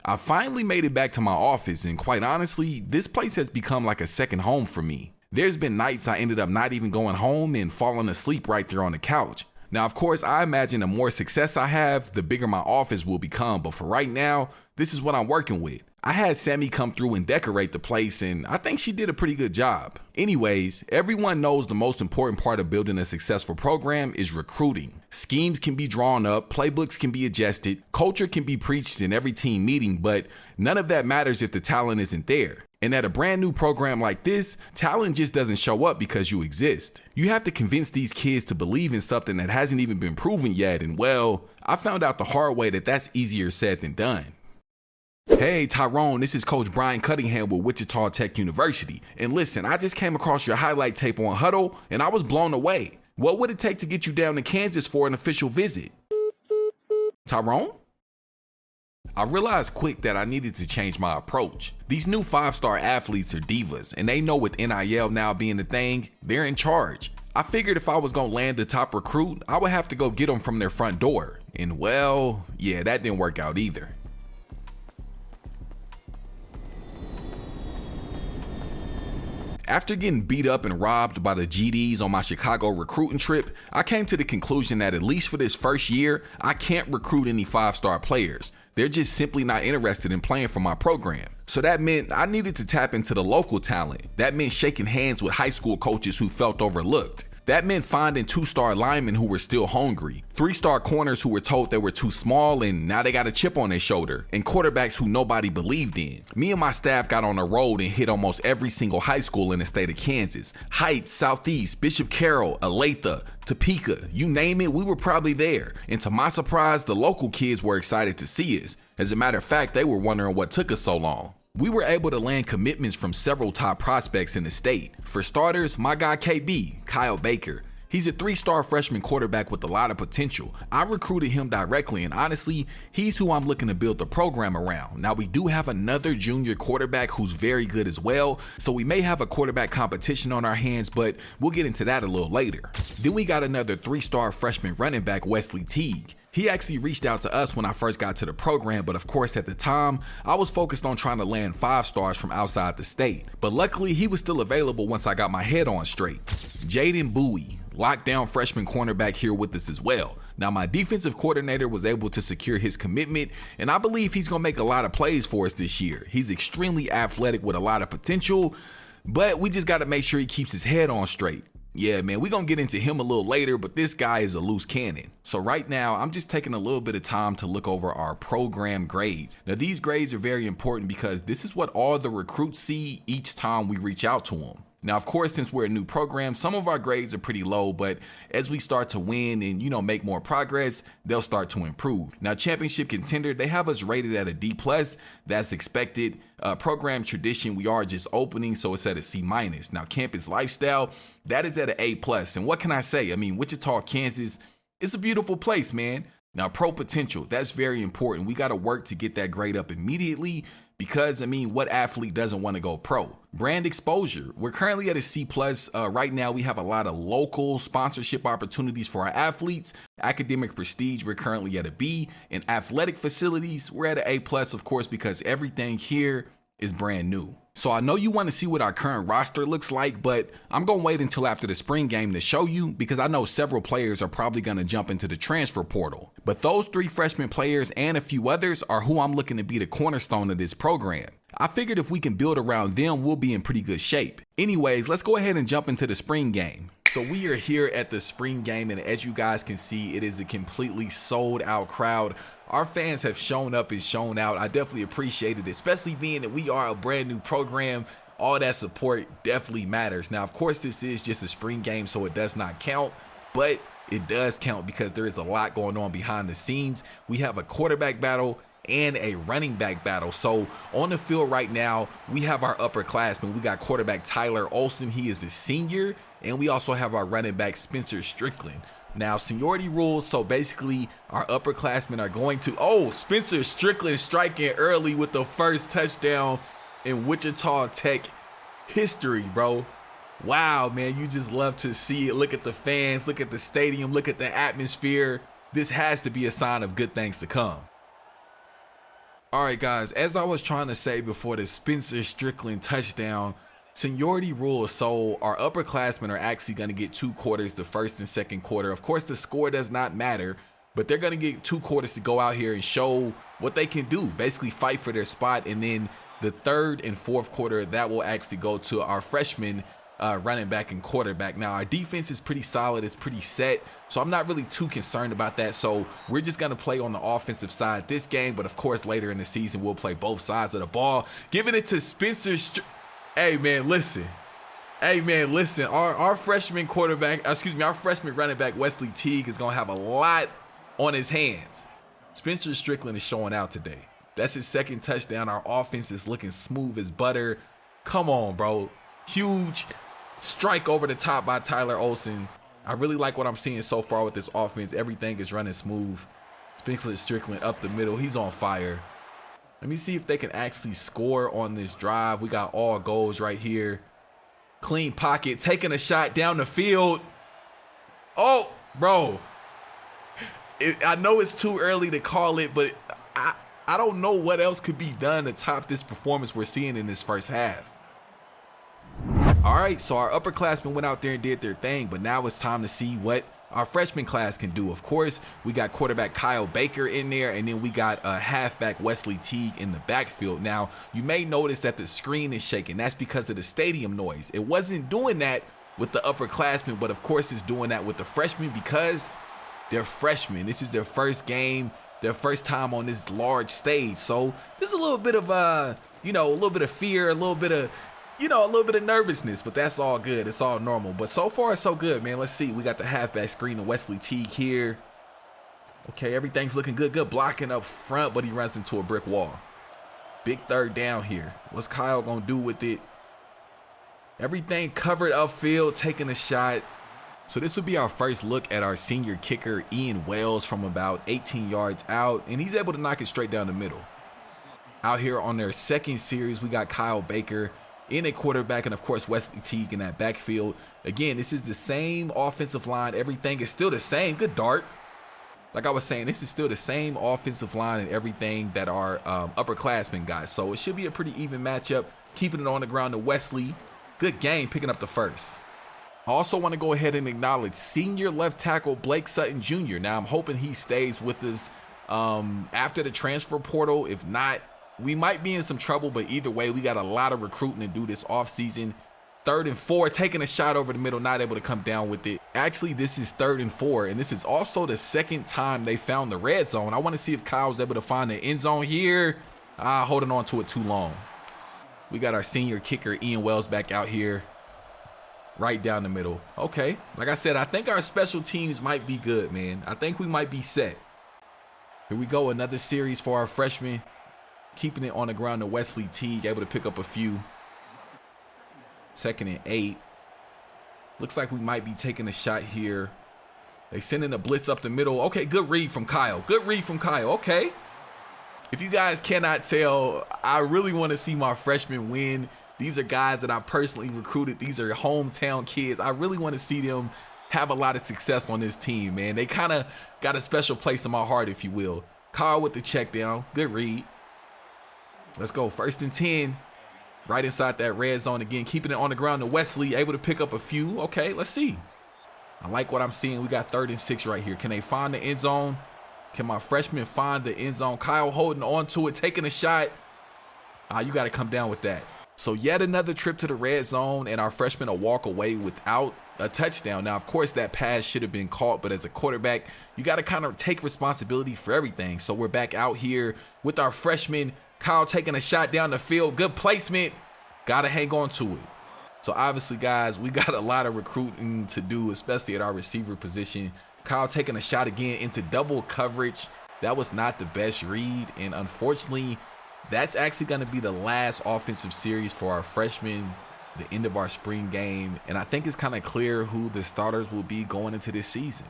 I finally made it back to my office, and quite honestly, this place has become like a second home for me. There's been nights I ended up not even going home and falling asleep right there on the couch. Now, of course, I imagine the more success I have, the bigger my office will become, but for right now, this is what I'm working with. I had Sammy come through and decorate the place, and I think she did a pretty good job. Anyways, everyone knows the most important part of building a successful program is recruiting. Schemes can be drawn up, playbooks can be adjusted, culture can be preached in every team meeting, but none of that matters if the talent isn't there. And at a brand new program like this, talent just doesn't show up because you exist. You have to convince these kids to believe in something that hasn't even been proven yet, and well, I found out the hard way that that's easier said than done. Hey Tyrone, this is Coach Brian Cunningham with Wichita Tech University. And listen, I just came across your highlight tape on Huddle and I was blown away. What would it take to get you down to Kansas for an official visit? Tyrone? I realized quick that I needed to change my approach. These new 5-star athletes are divas, and they know with NIL now being a thing, they're in charge. I figured if I was gonna land the top recruit, I would have to go get them from their front door. And well, yeah, that didn't work out either. After getting beat up and robbed by the GDs on my Chicago recruiting trip, I came to the conclusion that at least for this first year, I can't recruit any 5-star players. They're just simply not interested in playing for my program. So that meant I needed to tap into the local talent. That meant shaking hands with high school coaches who felt overlooked. That meant finding 2-star linemen who were still hungry, 3-star corners who were told they were too small and now they got a chip on their shoulder, and quarterbacks who nobody believed in. Me and my staff got on the road and hit almost every single high school in the state of Kansas. Heights, Southeast, Bishop Carroll, Olathe, Topeka, you name it, we were probably there. And to my surprise, the local kids were excited to see us. As a matter of fact, they were wondering what took us so long. We were able to land commitments from several top prospects in the state. For starters, my guy KB, Kyle Baker. He's a 3-star freshman quarterback with a lot of potential. I recruited him directly, and honestly, he's who I'm looking to build the program around. Now, we do have another junior quarterback who's very good as well, so we may have a quarterback competition on our hands, but we'll get into that a little later. Then we got another 3-star freshman running back, Wesley Teague. He actually reached out to us when I first got to the program, but of course at the time, I was focused on trying to land 5-stars from outside the state. But luckily, he was still available once I got my head on straight. Jaden Bowie, lockdown freshman cornerback, here with us as well. Now, my defensive coordinator was able to secure his commitment, and I believe he's gonna make a lot of plays for us this year. He's extremely athletic with a lot of potential, but we just gotta make sure he keeps his head on straight. Yeah, man, we're gonna get into him a little later, but this guy is a loose cannon. So right now, I'm just taking a little bit of time to look over our program grades. Now, these grades are very important because this is what all the recruits see each time we reach out to them. Now, of course, since we're a new program, some of our grades are pretty low, but as we start to win and, make more progress, they'll start to improve. Now, championship contender, they have us rated at a D+. That's expected. Program tradition, we are just opening, so it's at a C-. Now, campus lifestyle, that is at an A+. And what can I say? I mean, Wichita, Kansas, it's a beautiful place, man. Now, pro potential, that's very important. We got to work to get that grade up immediately because, what athlete doesn't want to go pro? Brand exposure, we're currently at a C+. Right now, we have a lot of local sponsorship opportunities for our athletes. Academic prestige, we're currently at a B. And athletic facilities, we're at an A+, of course, because everything here is brand new. So I know you want to see what our current roster looks like, but I'm going to wait until after the spring game to show you because I know several players are probably going to jump into the transfer portal. But those 3 freshman players and a few others are who I'm looking to be the cornerstone of this program. I figured if we can build around them, we'll be in pretty good shape. Anyways, let's go ahead and jump into the spring game. So we are here at the spring game, and as you guys can see, it is a completely sold out crowd. Our fans have shown up and shown out. I definitely appreciate it, especially being that we are a brand new program. All that support definitely matters. Now, of course, this is just a spring game, so it does not count, but it does count because there is a lot going on behind the scenes. We have a quarterback battle and a running back battle. So on the field right now, we have our upperclassmen. We got quarterback Tyler Olsen. He is the senior. And we also have our running back Spencer Strickland. Now, seniority rules, so basically our upperclassmen are going to, Spencer Strickland striking early with the first touchdown in Wichita Tech history, bro. Wow, man, you just love to see it. Look at the fans, look at the stadium, look at the atmosphere. This has to be a sign of good things to come. All right, guys, as I was trying to say before the Spencer Strickland touchdown, seniority rules, so our upperclassmen are actually going to get 2 quarters, the first and second quarter. Of course, the score does not matter, but they're going to get 2 quarters to go out here and show what they can do, basically fight for their spot. And then the third and fourth quarter, that will actually go to our freshmen running back and quarterback. Now, our defense is pretty solid. It's pretty set. So I'm not really too concerned about that. So we're just going to play on the offensive side this game. But of course, later in the season, we'll play both sides of the ball. Giving it to Spencer. Hey, man, listen. Our freshman our freshman running back, Wesley Teague, is going to have a lot on his hands. Spencer Strickland is showing out today. That's his second touchdown. Our offense is looking smooth as butter. Come on, bro. Huge strike over the top by Tyler Olsen. I really like what I'm seeing so far with this offense. Everything is running smooth. Spencer Strickland up the middle. He's on fire. Let me see if they can actually score on this drive. We got all goals right here. Clean pocket, taking a shot down the field. Oh, bro. I know it's too early to call it, but I don't know what else could be done to top this performance we're seeing in this first half. All right, so our upperclassmen went out there and did their thing, but now it's time to see what our freshman class can do. Of course, we got quarterback Kyle Baker in there, and then we got halfback Wesley Teague in the backfield. Now, you may notice that the screen is shaking. That's because of the stadium noise. It wasn't doing that with the upperclassmen, but of course it's doing that with the freshmen because they're freshmen. This is their first game, their first time on this large stage. So there's a little bit of, a little bit of fear, a little bit of nervousness, but that's all good. It's all normal. But so far, so good, man. Let's see. We got the halfback screen of Wesley Teague here. Okay, everything's looking good. Good blocking up front, but he runs into a brick wall. Big third down here. What's Kyle going to do with it? Everything covered upfield, taking a shot. So this will be our first look at our senior kicker, Ian Wells, from about 18 yards out, and he's able to knock it straight down the middle. Out here on their second series, we got Kyle Baker in a quarterback, and of course Wesley Teague in that backfield. Again, this is the same offensive line. Everything is still the same. Good dart. Like I was saying, this is still the same offensive line and everything that our upperclassmen got. So it should be a pretty even matchup. Keeping it on the ground to Wesley. Good game, picking up the first. I also want to go ahead and acknowledge senior left tackle Blake Sutton Jr. Now, I'm hoping he stays with us after the transfer portal. If not, we might be in some trouble, but either way, we got a lot of recruiting to do this offseason. 3rd and 4, taking a shot over the middle, not able to come down with it. Actually, this is 3rd and 4, and this is also the second time they found the red zone. I want to see if Kyle's able to find the end zone here. Holding on to it too long. We got our senior kicker, Ian Wells, back out here. Right down the middle. Okay, like I said, I think our special teams might be good, man. I think we might be set. Here we go, another series for our freshmen. Keeping it on the ground to Wesley Teague, able to pick up a few. 2nd and 8. Looks like we might be taking a shot here. They send in a blitz up the middle. Okay, good read from Kyle. Good read from Kyle. Okay. If you guys cannot tell, I really want to see my freshmen win. These are guys that I personally recruited. These are hometown kids. I really want to see them have a lot of success on this team, man. They kind of got a special place in my heart, if you will. Kyle with the check down. Good read. Let's go. 1st and 10. Right inside that red zone again. Keeping it on the ground to Wesley. Able to pick up a few. Okay, let's see. I like what I'm seeing. We got 3rd and 6 right here. Can they find the end zone? Can my freshmen find the end zone? Kyle holding on to it. Taking a shot. You got to come down with that. So yet another trip to the red zone, and our freshmen will walk away without a touchdown. Now, of course, that pass should have been caught, but as a quarterback, you got to kind of take responsibility for everything. So we're back out here with our freshmen. Kyle taking a shot down the field. Good placement. Got to hang on to it. So obviously, guys, we got a lot of recruiting to do, especially at our receiver position. Kyle taking a shot again into double coverage. that was not the best read. And unfortunately, that's actually going to be the last offensive series for our freshmen, the end of our spring game. And I think it's kind of clear who the starters will be going into this season.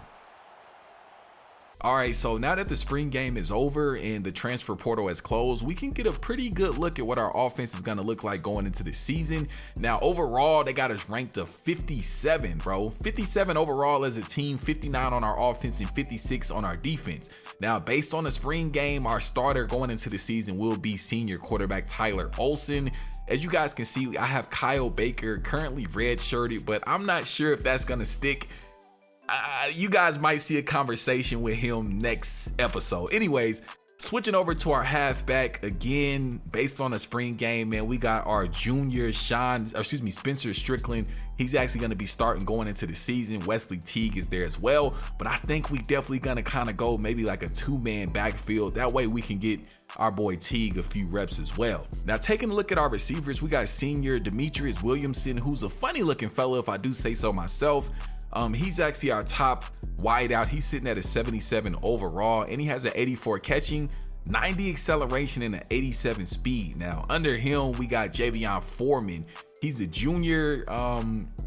All right, so now that the spring game is over and the transfer portal has closed, we can get a pretty good look at what our offense is going to look like going into the season. Now, overall, they got us ranked to 57, bro. 57 overall as a team, 59 on our offense and 56 on our defense. Now, based on the spring game, our starter going into the season will be senior quarterback Tyler Olsen. As you guys can see, I have Kyle Baker currently redshirted, but I'm not sure if that's going to stick. You guys might see a conversation with him next episode. Anyways, switching over to our halfback again, based on the spring game, man, we got our junior Spencer Strickland. He's actually going to be starting going into the season. Wesley Teague is there as well, but I think we definitely going to kind of go maybe like a two-man backfield. That way we can get our boy Teague a few reps as well. Now, taking a look at our receivers, we got senior Demetrius Williamson, who's a funny looking fella if I do say so myself. He's actually our top wideout. He's sitting at a 77 overall, and he has an 84 catching, 90 acceleration, and an 87 speed. Now, under him, we got Javion Foreman. He's a junior,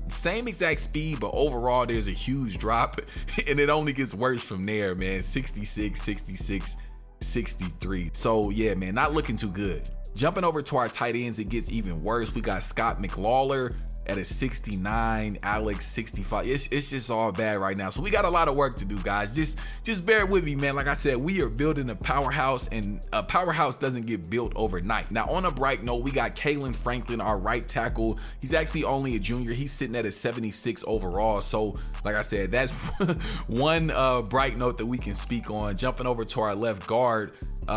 same exact speed, but overall, there's a huge drop, and it only gets worse from there, man. 66, 66, 63. So, yeah, man, not looking too good. Jumping over to our tight ends, it gets even worse. We got Scott McLawler at a 69, Alex 65. It's just all bad right now. So we got a lot of work to do, guys. Just bear with me, man. Like I said, we are building a powerhouse, and a powerhouse doesn't get built overnight. Now, on a bright note, we got Kalen Franklin, our right tackle. He's actually only a junior. He's sitting at a 76 overall. So, like I said, that's one bright note that we can speak on. Jumping over to our left guard,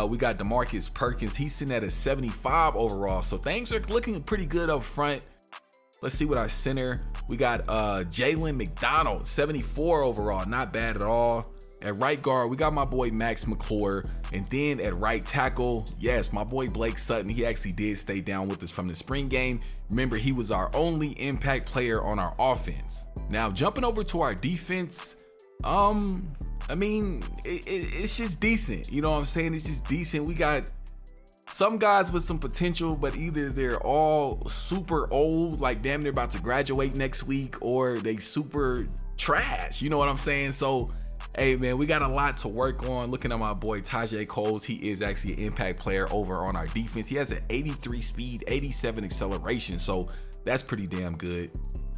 we got DeMarcus Perkins. He's sitting at a 75 overall. So things are looking pretty good up front. Let's see what our center. We got Jalen McDonald, 74 overall. Not bad at all. At right guard, we got my boy Max McClure. And then at right tackle, yes, my boy Blake Sutton. He actually did stay down with us from the spring game. Remember, he was our only impact player on our offense. Now, jumping over to our defense, I mean, it's just decent. You know what I'm saying? It's just decent. We got some guys with some potential, but either they're all super old, like damn near about to graduate next week, or they super trash. You know what I'm saying? So, hey, man, we got a lot to work on. Looking at my boy Tajay Coles, he is actually an impact player over on our defense. He has an 83 speed, 87 acceleration, so that's pretty damn good.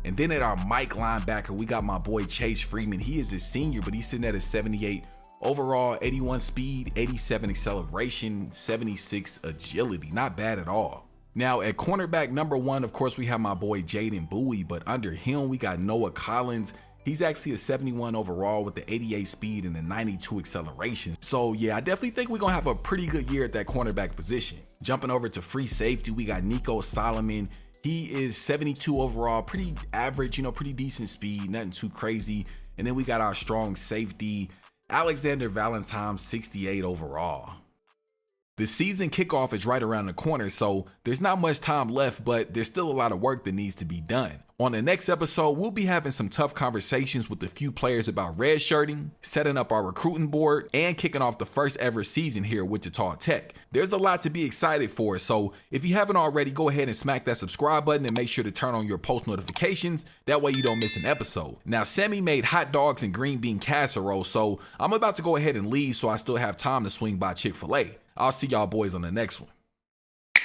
And then at our Mike linebacker, we got my boy Chase Freeman. He is a senior, but he's sitting at a 78 overall, 81 speed, 87 acceleration, 76 agility. Not bad at all. Now at cornerback number 1, of course, we have my boy Jaden Bowie, but under him we got Noah Collins. He's actually a 71 overall with the 88 speed and the 92 acceleration. So yeah, I definitely think we're gonna have a pretty good year at that cornerback position. Jumping over to free safety, we got Nico Solomon. He is 72 overall, pretty average, you know, pretty decent speed, nothing too crazy. And then we got our strong safety, Alexander Valentine, 68 overall. The season kickoff is right around the corner, so there's not much time left, but there's still a lot of work that needs to be done. On the next episode, we'll be having some tough conversations with a few players about redshirting, setting up our recruiting board, and kicking off the first ever season here at Wichita Tech. There's a lot to be excited for, so if you haven't already, go ahead and smack that subscribe button and make sure to turn on your post notifications. That way you don't miss an episode. Now, Sammy made hot dogs and green bean casserole, so I'm about to go ahead and leave so I still have time to swing by Chick-fil-A. I'll see y'all boys on the next one.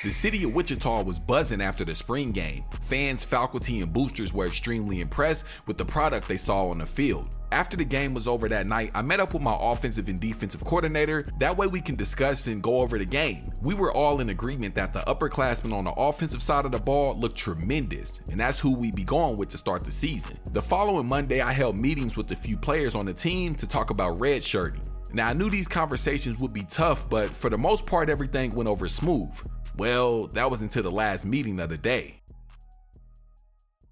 The city of Wichita was buzzing after the spring game. Fans, faculty, and boosters were extremely impressed with the product they saw on the field. After the game was over that night, I met up with my offensive and defensive coordinator. That way we can discuss and go over the game. We were all in agreement that the upperclassmen on the offensive side of the ball looked tremendous, and that's who we be going with to start the season. The following Monday, I held meetings with a few players on the team to talk about redshirting. Now, I knew these conversations would be tough, but for the most part, everything went over smooth. Well, that was until the last meeting of the day.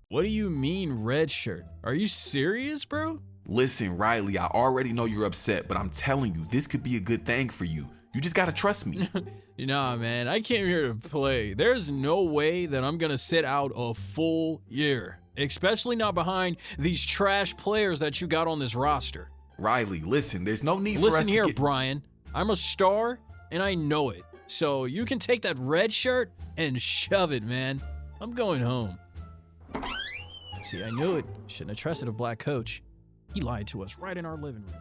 What do you mean redshirt? Are you serious, bro? Listen, Riley, I already know you're upset, but I'm telling you, this could be a good thing for you. You just gotta trust me. Nah, man, I came here to play. There's no way that I'm gonna sit out a full year, especially not behind these trash players that you got on this roster. Riley, listen, there's no need for us to Listen here, Brian. I'm a star, and I know it. So you can take that red shirt and shove it, man. I'm going home. See, I knew it. Shouldn't have trusted a black coach. He lied to us right in our living room.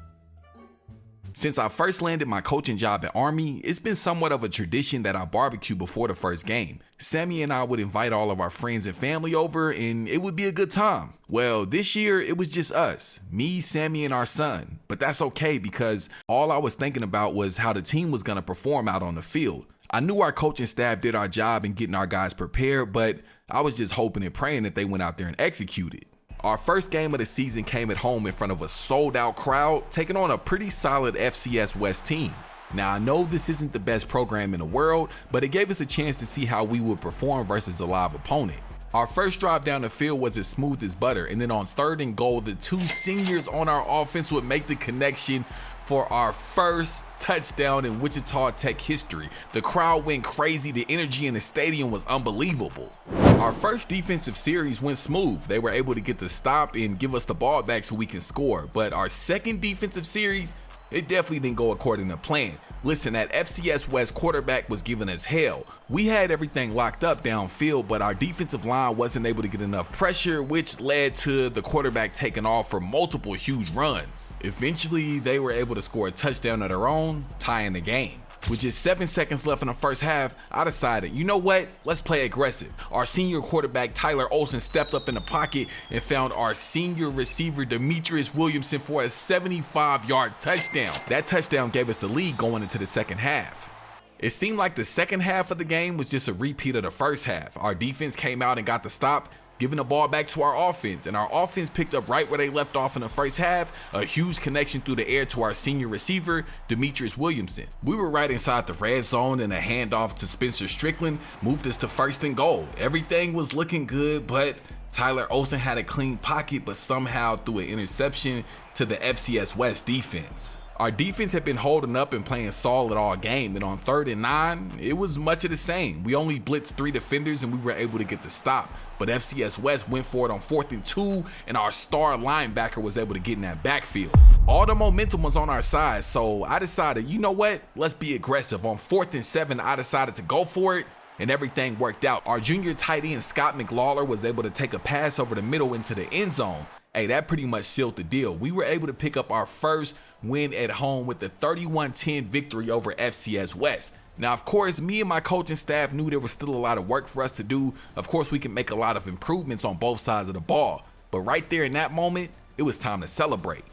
Since I first landed my coaching job at Army, it's been somewhat of a tradition that I barbecue before the first game. Sammy and I would invite all of our friends and family over, and it would be a good time. Well, this year it was just us, me, Sammy, and our son. But that's okay because all I was thinking about was how the team was going to perform out on the field. I knew our coaching staff did our job in getting our guys prepared, but I was just hoping and praying that they went out there and executed. Our first game of the season came at home in front of a sold-out crowd, taking on a pretty solid FCS West team. Now, I know this isn't the best program in the world, but it gave us a chance to see how we would perform versus a live opponent. Our first drive down the field was as smooth as butter, and then on 3rd and goal, the two seniors on our offense would make the connection for our first touchdown in Wichita Tech history. The crowd went crazy. The energy in the stadium was unbelievable. Our first defensive series went smooth. They were able to get the stop and give us the ball back so we can score. But our second defensive series, it definitely didn't go according to plan. Listen, that FCS West quarterback was giving us hell. We had everything locked up downfield, but our defensive line wasn't able to get enough pressure, which led to the quarterback taking off for multiple huge runs. Eventually, they were able to score a touchdown of their own, tying the game. With just 7 seconds left in the first half, I decided, you know what? Let's play aggressive. Our senior quarterback, Tyler Olsen, stepped up in the pocket and found our senior receiver, Demetrius Williamson, for a 75-yard touchdown. That touchdown gave us the lead going into the second half. It seemed like the second half of the game was just a repeat of the first half. Our defense came out and got the stop, giving the ball back to our offense, and our offense picked up right where they left off in the first half, a huge connection through the air to our senior receiver, Demetrius Williamson. We were right inside the red zone, and a handoff to Spencer Strickland moved us to 1st and goal. Everything was looking good, but Tyler Olsen had a clean pocket, but somehow threw an interception to the FCS West defense. Our defense had been holding up and playing solid all game, and on 3rd and 9, it was much of the same. We only blitzed 3 defenders and we were able to get the stop, but FCS West went for it on 4th and 2, and our star linebacker was able to get in that backfield. All the momentum was on our side, so I decided, you know what? Let's be aggressive. On 4th and 7, I decided to go for it, and everything worked out. Our junior tight end, Scott McLawler, was able to take a pass over the middle into the end zone. Hey, that pretty much sealed the deal. We were able to pick up our first win at home with the 31-10 victory over FCS West. Now, of course, me and my coaching staff knew there was still a lot of work for us to do. Of course, we can make a lot of improvements on both sides of the ball. But right there in that moment, it was time to celebrate.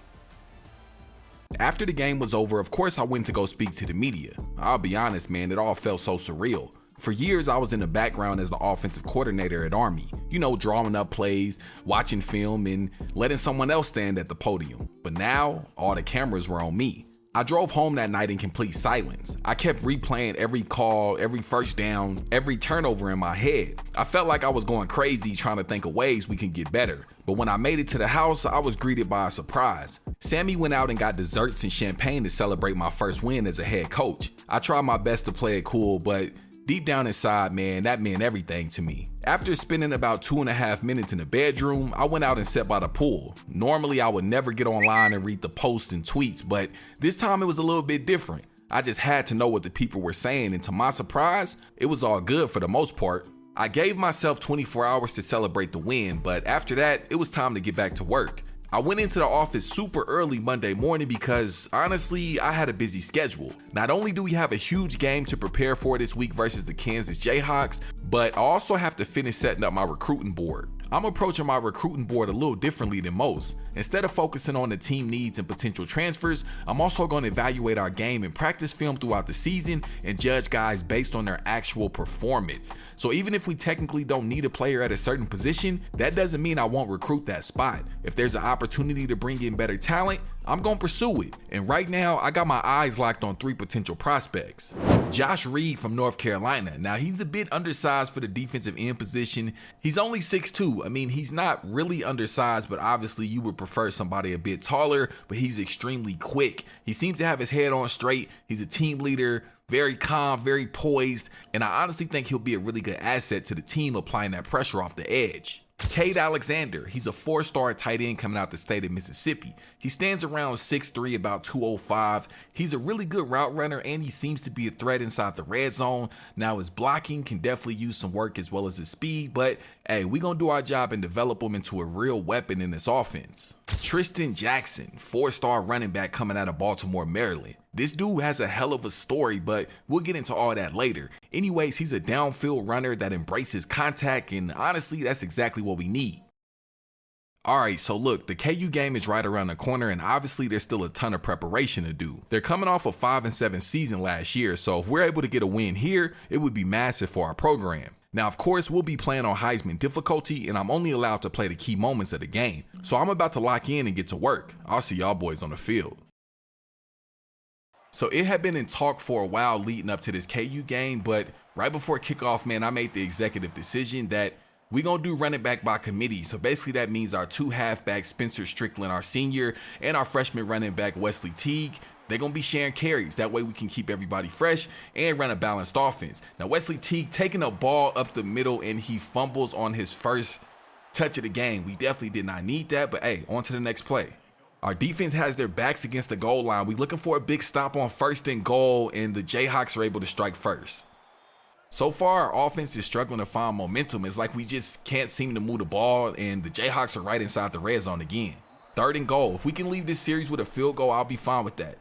After the game was over, of course, I went to go speak to the media. I'll be honest, man, it all felt so surreal. For years, I was in the background as the offensive coordinator at Army, drawing up plays, watching film, and letting someone else stand at the podium. But now, all the cameras were on me. I drove home that night in complete silence. I kept replaying every call, every first down, every turnover in my head. I felt like I was going crazy trying to think of ways we can get better. But when I made it to the house, I was greeted by a surprise. Sammy went out and got desserts and champagne to celebrate my first win as a head coach. I tried my best to play it cool, but deep down inside, man, that meant everything to me. After spending about 2.5 minutes in the bedroom, I went out and sat by the pool. Normally, I would never get online and read the posts and tweets, but this time it was a little bit different. I just had to know what the people were saying, and to my surprise, it was all good for the most part. I gave myself 24 hours to celebrate the win, but after that, it was time to get back to work. I went into the office super early Monday morning because, honestly, I had a busy schedule. Not only do we have a huge game to prepare for this week versus the Kansas Jayhawks, but I also have to finish setting up my recruiting board. I'm approaching my recruiting board a little differently than most. Instead of focusing on the team needs and potential transfers, I'm also going to evaluate our game and practice film throughout the season and judge guys based on their actual performance. So even if we technically don't need a player at a certain position, that doesn't mean I won't recruit that spot. If there's an opportunity to bring in better talent, I'm going to pursue it. And right now, I got my eyes locked on 3 potential prospects. Josh Reed from North Carolina. Now, he's a bit undersized for the defensive end position. He's only 6'2". I mean, he's not really undersized, but obviously you would prefer somebody a bit taller, but he's extremely quick. He seems to have his head on straight. He's a team leader, very calm, very poised, and I honestly think he'll be a really good asset to the team applying that pressure off the edge. Cade Alexander, he's a 4-star tight end coming out the state of Mississippi. He stands around 6'3", about 205. He's a really good route runner, and he seems to be a threat inside the red zone. Now, his blocking can definitely use some work as well as his speed, but hey, we're going to do our job and develop him into a real weapon in this offense. Tristan Jackson, 4-star running back coming out of Baltimore, Maryland. This dude has a hell of a story, but we'll get into all that later. Anyways, he's a downfield runner that embraces contact, and honestly, that's exactly what we need. Alright, so look, the KU game is right around the corner, and obviously there's still a ton of preparation to do. They're coming off a 5-7 season last year, so if we're able to get a win here, it would be massive for our program. Now, of course, we'll be playing on Heisman difficulty, and I'm only allowed to play the key moments of the game. So I'm about to lock in and get to work. I'll see y'all boys on the field. So it had been in talk for a while leading up to this KU game, but right before kickoff, man, I made the executive decision that we're going to do running back by committee. So basically that means our 2 halfbacks, Spencer Strickland, our senior, and our freshman running back, Wesley Teague, they're going to be sharing carries. That way we can keep everybody fresh and run a balanced offense. Now, Wesley Teague taking a ball up the middle, and he fumbles on his first touch of the game. We definitely did not need that, but hey, on to the next play. Our defense has their backs against the goal line. We're looking for a big stop on 1st and goal, and the Jayhawks are able to strike first. So far, our offense is struggling to find momentum. It's like we just can't seem to move the ball, and the Jayhawks are right inside the red zone again. 3rd and goal. If we can leave this series with a field goal, I'll be fine with that.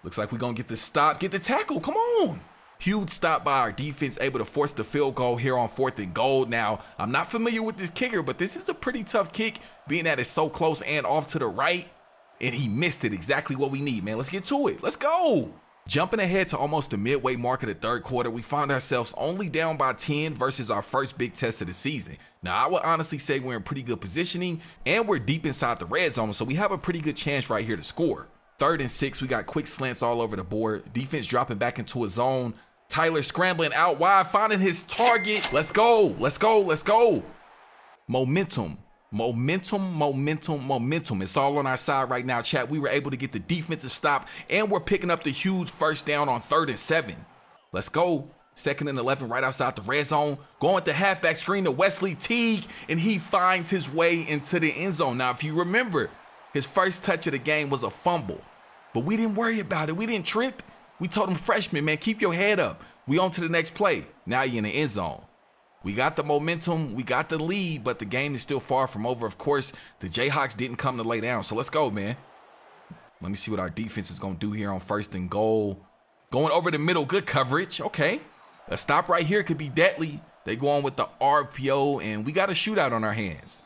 Looks like we're going to get the stop, get the tackle. Come on. Huge stop by our defense, able to force the field goal here on 4th and goal. Now, I'm not familiar with this kicker, but this is a pretty tough kick, being that it's so close and off to the right. And he missed it. Exactly what we need, man. Let's get to it. Let's go. Jumping ahead to almost the midway mark of the 3rd quarter, we find ourselves only down by 10 versus our first big test of the season. Now, I would honestly say we're in pretty good positioning, and we're deep inside the red zone, so we have a pretty good chance right here to score. 3rd and 6, we got quick slants all over the board. Defense dropping back into a zone. Tyler scrambling out wide, finding his target. Let's go. Let's go. Let's go. Momentum. Momentum. It's all on our side right now, chat. We were able to get the defensive stop, and we're picking up the huge first down on 3rd and 7. Let's go. 2nd and 11 right outside the red zone. Going with the halfback screen to Wesley Teague, and he finds his way into the end zone. Now, if you remember, his first touch of the game was a fumble, but we didn't worry about it. We didn't trip. We told him, freshman, man, keep your head up. We on to the next play. Now you're in the end zone. We got the momentum, we got the lead, but the game is still far from over. Of course, the Jayhawks didn't come to lay down, so let's go, man. Let me see what our defense is going to do here on 1st and goal. Going over the middle, good coverage. Okay. A stop right here could be deadly. They go on with the RPO, and we got a shootout on our hands.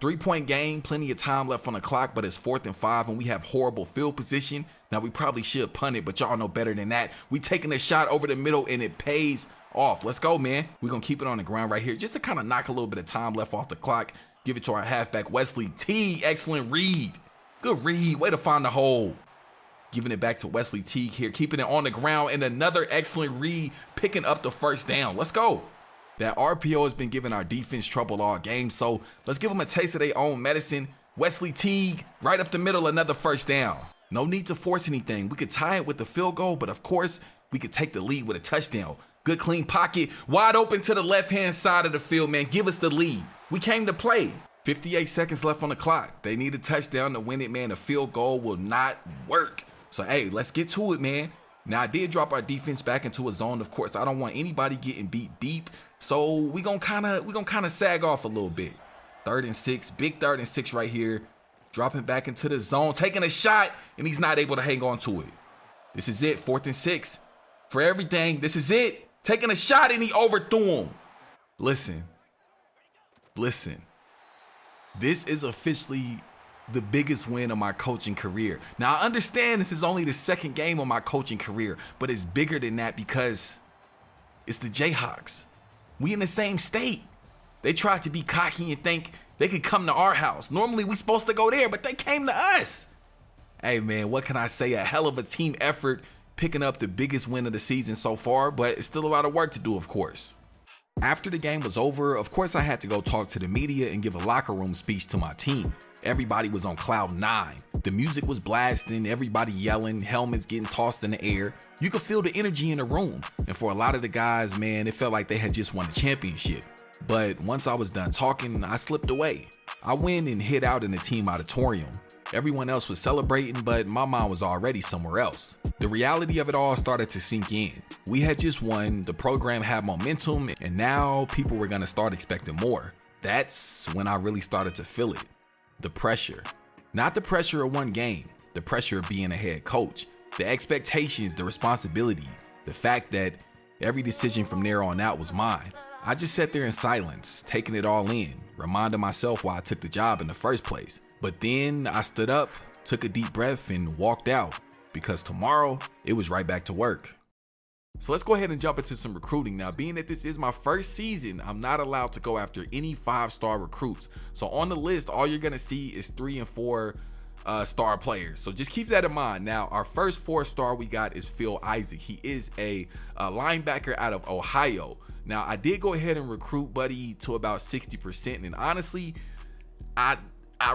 3-point game, plenty of time left on the clock, but it's 4th and 5, and we have horrible field position. Now, we probably should punt it, but y'all know better than that. We taking a shot over the middle, and it pays off. Let's go, man. We're going to keep it on the ground right here just to kind of knock a little bit of time left off the clock. Give it to our halfback, Wesley Teague. Excellent read. Good read. Way to find the hole. Giving it back to Wesley Teague here, keeping it on the ground, and another excellent read, picking up the first down. Let's go. That RPO has been giving our defense trouble all game, so let's give them a taste of their own medicine. Wesley Teague, right up the middle, another first down. No need to force anything. We could tie it with the field goal, but of course, we could take the lead with a touchdown. Good clean pocket, wide open to the left-hand side of the field, man. Give us the lead. We came to play. 58 seconds left on the clock. They need a touchdown to win it, man. A field goal will not work. So, hey, let's get to it, man. Now, I did drop our defense back into a zone. Of course, I don't want anybody getting beat deep. So we're gonna kind of sag off a little bit. 3rd and 6, big 3rd and 6 right here. Dropping back into the zone, taking a shot, and he's not able to hang on to it. This is it, 4th and 6. For everything, this is it. Taking a shot, and he overthrew him. Listen. This is officially the biggest win of my coaching career. Now, I understand this is only the 2nd game of my coaching career, but it's bigger than that because it's the Jayhawks. We in the same state. They tried to be cocky and think they could come to our house. Normally, we supposed to go there, but they came to us. Hey, man, what can I say? A hell of a team effort picking up the biggest win of the season so far, but it's still a lot of work to do, of course. After the game was over, of course, I had to go talk to the media and give a locker room speech to my team. Everybody was on cloud 9. The music was blasting, everybody yelling, helmets getting tossed in the air. You could feel the energy in the room. And for a lot of the guys, man, it felt like they had just won a championship. But once I was done talking, I slipped away. I went and hid out in the team auditorium. Everyone else was celebrating, but my mind was already somewhere else. The reality of it all started to sink in. We had just won, the program had momentum, and now people were gonna start expecting more. That's when I really started to feel it. The pressure. Not the pressure of one game, the pressure of being a head coach. The expectations, the responsibility, the fact that every decision from there on out was mine. I just sat there in silence, taking it all in, reminding myself why I took the job in the first place. But then I stood up, took a deep breath, and walked out, because tomorrow it was right back to work. So let's go ahead and jump into some recruiting. Now, being that this is my first season, I'm not allowed to go after any 5-star recruits. So on the list, all you're gonna see is 3 and 4 star players. So just keep that in mind. Now, our first 4-star we got is Phil Isaac. He is a linebacker out of Ohio. Now, I did go ahead and recruit Buddy to about 60%, and honestly, I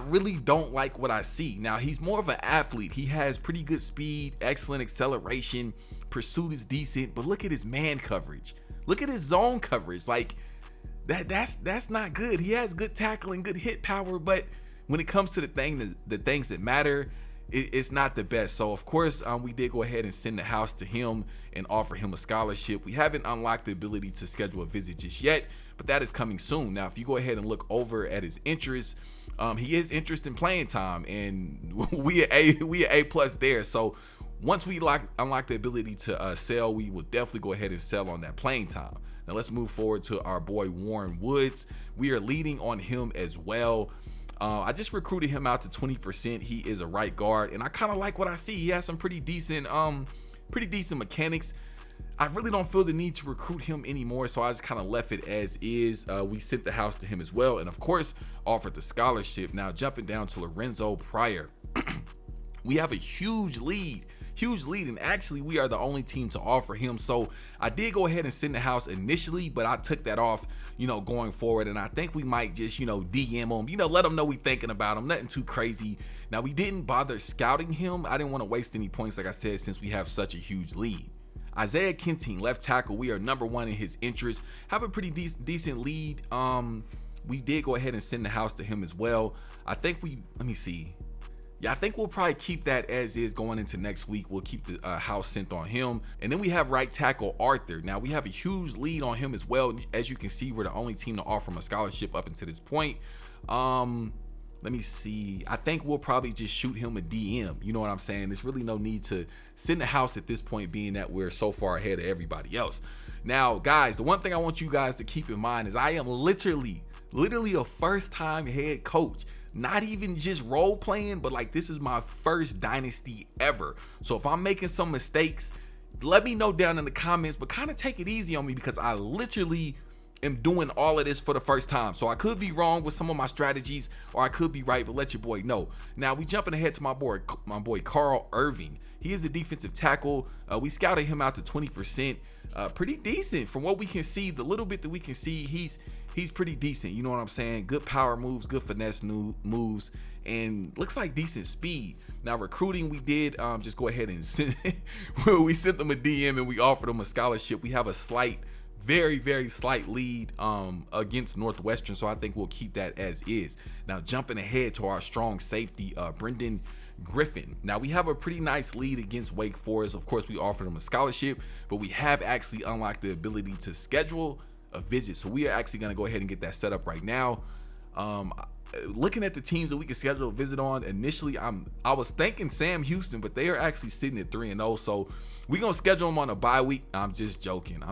really don't like what I see. Now, he's more of an athlete. He has pretty good speed, excellent acceleration, pursuit is decent, but look at his man coverage. Look at his zone coverage. Like, that's not good. He has good tackling, good hit power, but when it comes to the things that matter, it's not the best. So of course, we did go ahead and send the house to him and offer him a scholarship. We haven't unlocked the ability to schedule a visit just yet, but that is coming soon. Now, if you go ahead and look over at his interests, he is interested in playing time, and we A plus there. So once we unlock the ability to sell, we will definitely go ahead and sell on that playing time. Now let's move forward to our boy Warren Woods. We are leading on him as well. I just recruited him out to 20%. He is a right guard, and I kind of like what I see. He has some pretty decent mechanics. I really don't feel the need to recruit him anymore, so I just kind of left it as is. We sent the house to him as well, and of course offered the scholarship. Now jumping down to Lorenzo Pryor, we have a huge lead, and actually we are the only team to offer him. So I did go ahead and send the house initially, but I took that off, going forward, and I think we might just, DM him, let him know we thinking about him, nothing too crazy. Now, we didn't bother scouting him. I didn't want to waste any points, like I said, since we have such a huge lead. Isaiah Kenting, left tackle, we are number 1 in his interest, have a pretty decent lead. We did go ahead and send the house to him as well. I think I think we'll probably keep that as is going into next week. We'll keep the house sent on him. And then we have right tackle Arthur. Now, we have a huge lead on him as well. As you can see, we're the only team to offer him a scholarship up until this point. Let me see. I think we'll probably just shoot him a DM. You know what I'm saying? There's really no need to send the house at this point, being that we're so far ahead of everybody else. Now, guys, the one thing I want you guys to keep in mind is I am literally a first-time head coach. Not even just role playing, but like, this is my first dynasty ever. So if I'm making some mistakes, let me know down in the comments, but kind of take it easy on me, because I literally am doing all of this for the first time. So I could be wrong with some of my strategies, or I could be right, but let your boy know. Now, we jumping ahead to my boy Carl Irving. He is a defensive tackle. We scouted him out to 20%. Pretty decent from what we can see. The little bit that we can see, he's pretty decent. You know what I'm saying? Good power moves, good finesse moves, and looks like decent speed. Now, recruiting, we did just go ahead and we sent them a DM and we offered them a scholarship. We have a very, very slight lead against Northwestern, so I think we'll keep that as is. Now, jumping ahead to our strong safety, Brendan Griffin. Now, we have a pretty nice lead against Wake Forest. Of course, we offered them a scholarship, but we have actually unlocked the ability to schedule a visit, so we are actually going to go ahead and get that set up right now. Looking at the teams that we can schedule a visit on, initially I was thinking Sam Houston, but they are actually sitting at 3-0, so we're gonna schedule them on a bye week. I'm just joking.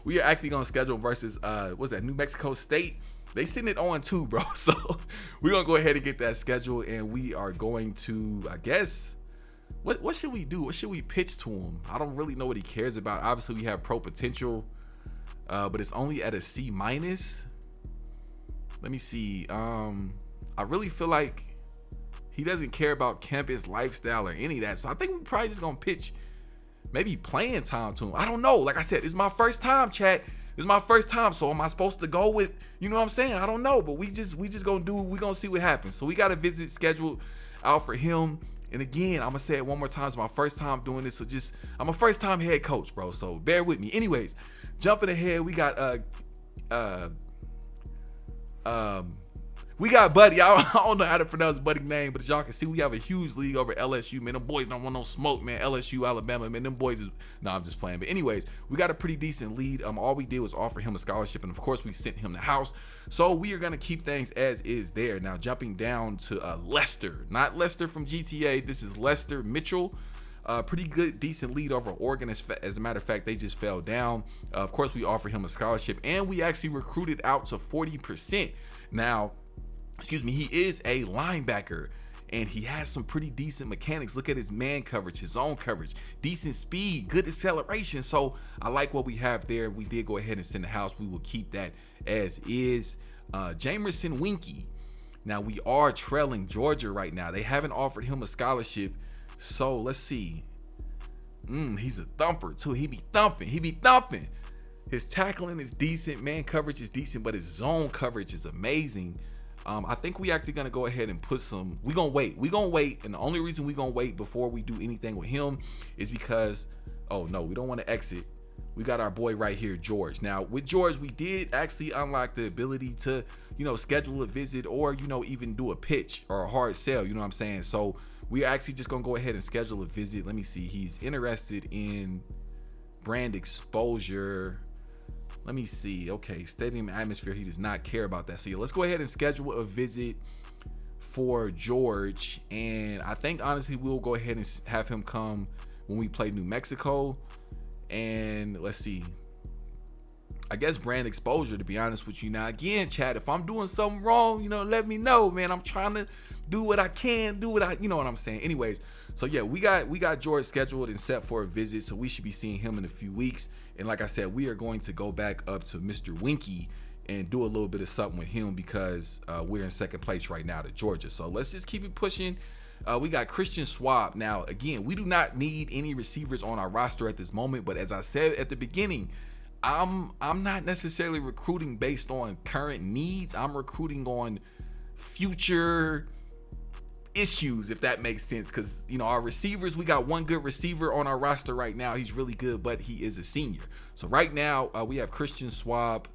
We are actually gonna schedule them versus New Mexico State. They sitting at 0-2, bro. So we're gonna go ahead and get that scheduled, and we are going to, I guess, what should we do? What should we pitch to him? I don't really know what he cares about. Obviously, we have pro potential, but it's only at a C-. Let me see. I really feel like he doesn't care about campus lifestyle or any of that. So I think we're probably just gonna pitch maybe playing time to him. I don't know. Like I said, it's my first time, chat. It's my first time. So am I supposed to go with, you know what I'm saying? I don't know. But we just gonna see what happens. So we got a visit scheduled out for him. And again, I'm gonna say it one more time. It's my first time doing this. So I'm a first time head coach, bro. So bear with me. Anyways, jumping ahead, we got we got Buddy. I don't know how to pronounce Buddy's name, but as y'all can see, we have a huge league over LSU, man. Them boys don't want no smoke, man. LSU, Alabama, man. Them boys is, no, I'm just playing. But anyways, we got a pretty decent lead. All we did was offer him a scholarship, and of course, we sent him the house. So we are gonna keep things as is there. Now jumping down to Lester, not Lester from GTA. This is Lester Mitchell. Pretty good, decent lead over Oregon. As a matter of fact, they just fell down. Of course, we offered him a scholarship, and we actually recruited out to 40%. Now, excuse me, he is a linebacker, and he has some pretty decent mechanics. Look at his man coverage, his zone coverage, decent speed, good acceleration. So I like what we have there. We did go ahead and send the house. We will keep that as is. Jamerson Winky. Now, we are trailing Georgia right now. They haven't offered him a scholarship. So let's see. He's a thumper too. He be thumping. His tackling is decent. Man coverage is decent, but his zone coverage is amazing. I think we actually gonna go ahead and put some. We gonna wait. And the only reason we gonna wait before we do anything with him is because, oh no, we don't want to exit. We got our boy right here, George. Now with George, we did actually unlock the ability to, schedule a visit or, even do a pitch or a hard sell. You know what I'm saying? So we're actually just gonna go ahead and schedule a visit. Let me see. He's interested in brand exposure. Let me see. Okay, stadium atmosphere. He does not care about that. So yeah, let's go ahead and schedule a visit for George. And I think honestly we'll go ahead and have him come when we play New Mexico. And let's see. I guess brand exposure, to be honest with you. Now again, Chad, if I'm doing something wrong, let me know, man. I'm trying to do what I can, you know what I'm saying. Anyways, so yeah, we got George scheduled and set for a visit, so we should be seeing him in a few weeks. And like I said, we are going to go back up to Mr. Winky and do a little bit of something with him because we're in second place right now to Georgia. So let's just keep it pushing. We got Christian Schwab. Now, again, we do not need any receivers on our roster at this moment, but as I said at the beginning, I'm not necessarily recruiting based on current needs. I'm recruiting on future issues, if that makes sense, because our receivers, we got one good receiver on our roster right now. He's really good, but he is a senior. So right now we have Christian Schwab.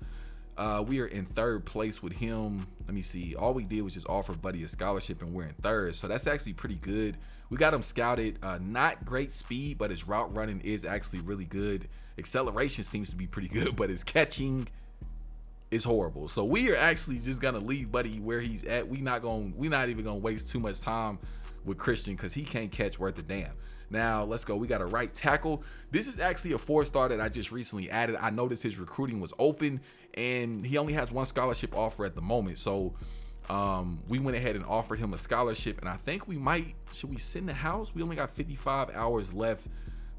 We are in third place with him. Let me see. All we did was just offer Buddy a scholarship, and we're in third, so that's actually pretty good. We got him scouted. Not great speed, but his route running is actually really good. Acceleration seems to be pretty good, but his catching is horrible. So we are actually just gonna leave Buddy where he's at. We're not even gonna waste too much time with Christian because he can't catch worth a damn. Now let's go. We got a right tackle. This is actually a 4-star that I just recently added. I noticed his recruiting was open and he only has one scholarship offer at the moment. So we went ahead and offered him a scholarship, and I think should we send the house? We only got 55 hours left.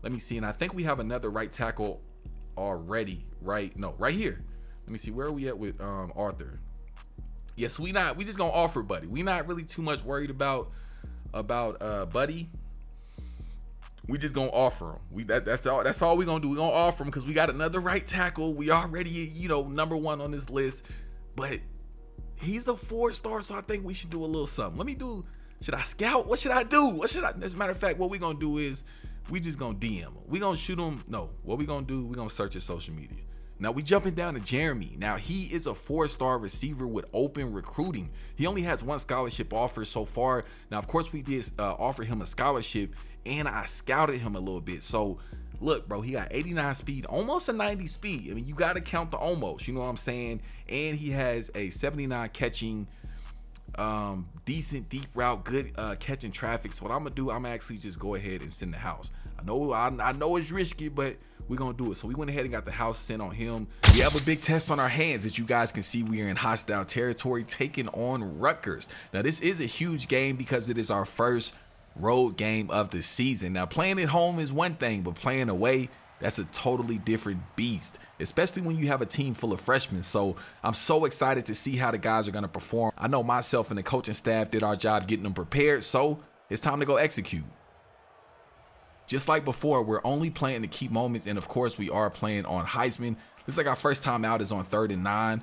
Let me see. And I think we have another right tackle already, right? No, right here. Let me see, where are we at with Arthur? Yes, we just gonna offer Buddy. We not really too much worried about Buddy. We just gonna offer him. That's all we gonna do. We gonna offer him because we got another right tackle. We already number one on this list, but he's a 4-star, so I think we should do a little something. Should I scout? What should I do? As a matter of fact, what we gonna do is we just gonna DM him. We gonna shoot him. No, what we gonna do? We gonna search his social media. Now we jumping down to Jeremy. Now he is a 4-star receiver with open recruiting. He only has one scholarship offer so far. Now, of course, we did offer him a scholarship, and I scouted him a little bit. So look, bro, he got 89 speed, almost a 90 speed. I mean, you got to count the almost, you know what I'm saying? And he has a 79 catching, decent deep route, good catching traffic. So what I'm gonna do, I'm actually just go ahead and send the house. I know it's risky, but we're gonna do it. So we went ahead and got the house sent on him. We have a big test on our hands. As you guys can see, we are in hostile territory taking on Rutgers. Now this is a huge game because it is our first road game of the season. Now playing at home is one thing, but playing away, that's a totally different beast, especially when you have a team full of freshmen. So I'm so excited to see how the guys are gonna perform. I know myself and the coaching staff did our job getting them prepared, so it's time to go execute. Just like before, we're only playing the key moments, and of course we are playing on Heisman. Looks like our first time out is on 3rd and 9.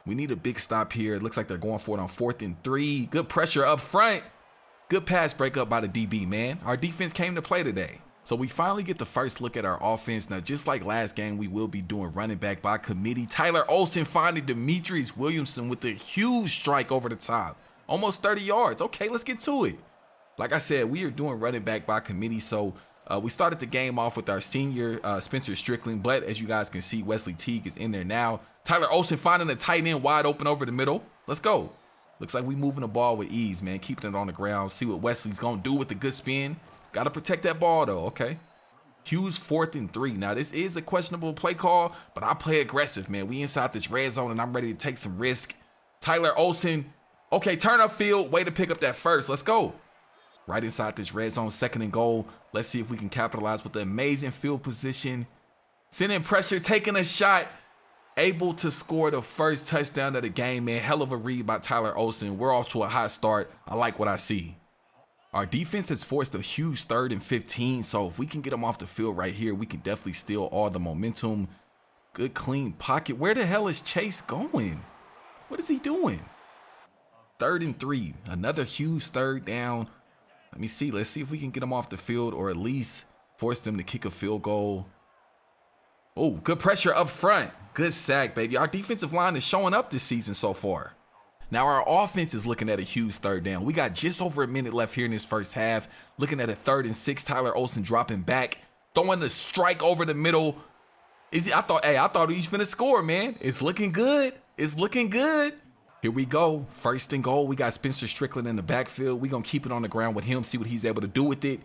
We need a big stop here. It looks like they're going for it on 4th and 3. Good pressure up front. Good pass breakup by the DB, man. Our defense came to play today. So we finally get the first look at our offense. Now, just like last game, we will be doing running back by committee. Tyler Olsen finding Demetrius Williamson with a huge strike over the top. Almost 30 yards. Okay, let's get to it. Like I said, we are doing running back by committee. So we started the game off with our senior Spencer Strickland. But as you guys can see, Wesley Teague is in there now. Tyler Olsen finding the tight end wide open over the middle. Let's go. Looks like we moving the ball with ease, man. Keeping it on the ground. See what Wesley's going to do with the good spin. Got to protect that ball, though. Okay. Hughes 4th and 3. Now, this is a questionable play call, but I play aggressive, man. We inside this red zone, and I'm ready to take some risk. Tyler Olsen. Okay, turn up field. Way to pick up that first. Let's go. Right inside this red zone, 2nd and goal. Let's see if we can capitalize with the amazing field position. Sending pressure, taking a shot. Able to score the first touchdown of the game, man. Hell of a read by Tyler Olsen. We're off to a hot start. I like what I see. Our defense has forced a huge 3rd and 15, so if we can get them off the field right here, we can definitely steal all the momentum. Good, clean pocket. Where the hell is Chase going? What is he doing? 3rd and 3. Another huge 3rd down. Let me see. Let's see if we can get them off the field or at least force them to kick a field goal. Oh, good pressure up front. Good sack, baby. Our defensive line is showing up this season so far. Now, our offense is looking at a huge 3rd down. We got just over a minute left here in this first half. Looking at a 3rd and 6. Tyler Olsen dropping back. Throwing the strike over the middle. I thought he was finna score, man. It's looking good. It's looking good. Here we go. 1st and goal. We got Spencer Strickland in the backfield. We're going to keep it on the ground with him, see what he's able to do with it.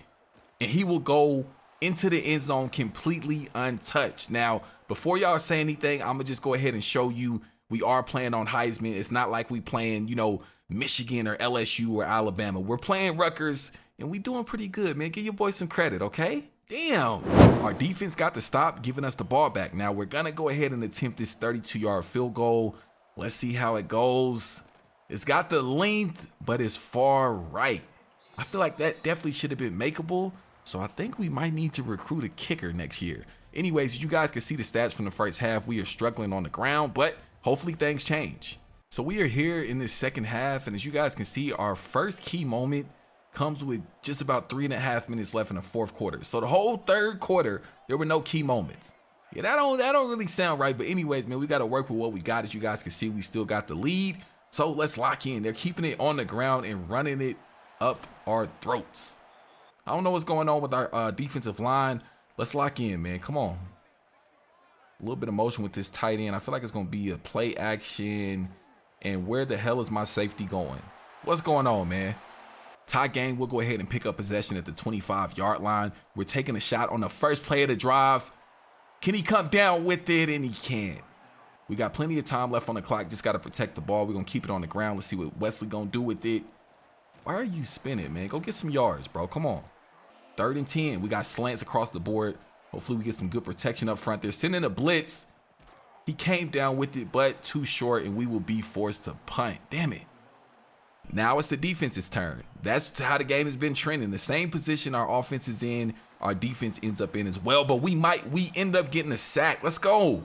And he will go into the end zone completely untouched. Now, before y'all say anything, I'm going to just go ahead and show you we are playing on Heisman. It's not like we playing, Michigan or LSU or Alabama. We're playing Rutgers, and we doing pretty good, man. Give your boy some credit, okay? Damn. Our defense got to stop giving us the ball back. Now, we're going to go ahead and attempt this 32-yard field goal. Let's see how it goes. It's got the length, but it's far right. I feel like that definitely should have been makeable. So I think we might need to recruit a kicker next year. Anyways, you guys can see the stats from the first half. We are struggling on the ground, but hopefully things change. So we are here in this second half, and as you guys can see, our first key moment comes with just about 3.5 minutes left in the fourth quarter. So the whole third quarter, there were no key moments. Yeah, that don't really sound right. But anyways, man, we got to work with what we got. As you guys can see, we still got the lead. So let's lock in. They're keeping it on the ground and running it up our throats. I don't know what's going on with our defensive line. Let's lock in, man. Come on. A little bit of motion with this tight end. I feel like it's going to be a play action. And where the hell is my safety going? What's going on, man? Tie game, we'll go ahead and pick up possession at the 25-yard line. We're taking a shot on the first play of the drive. Can he come down with it? And he can't. We got plenty of time left on the clock. Just got to protect the ball. We're going to keep it on the ground. Let's see what Wesley going to do with it. Why are you spinning, man? Go get some yards, bro. Come on. 3rd and 10. We got slants across the board. Hopefully we get some good protection up front. They're sending a blitz. He came down with it, but too short, and we will be forced to punt. Damn it. Now it's the defense's turn. That's how the game has been trending. The same position our offense is in, our defense ends up in as well. But we end up getting a sack. Let's go.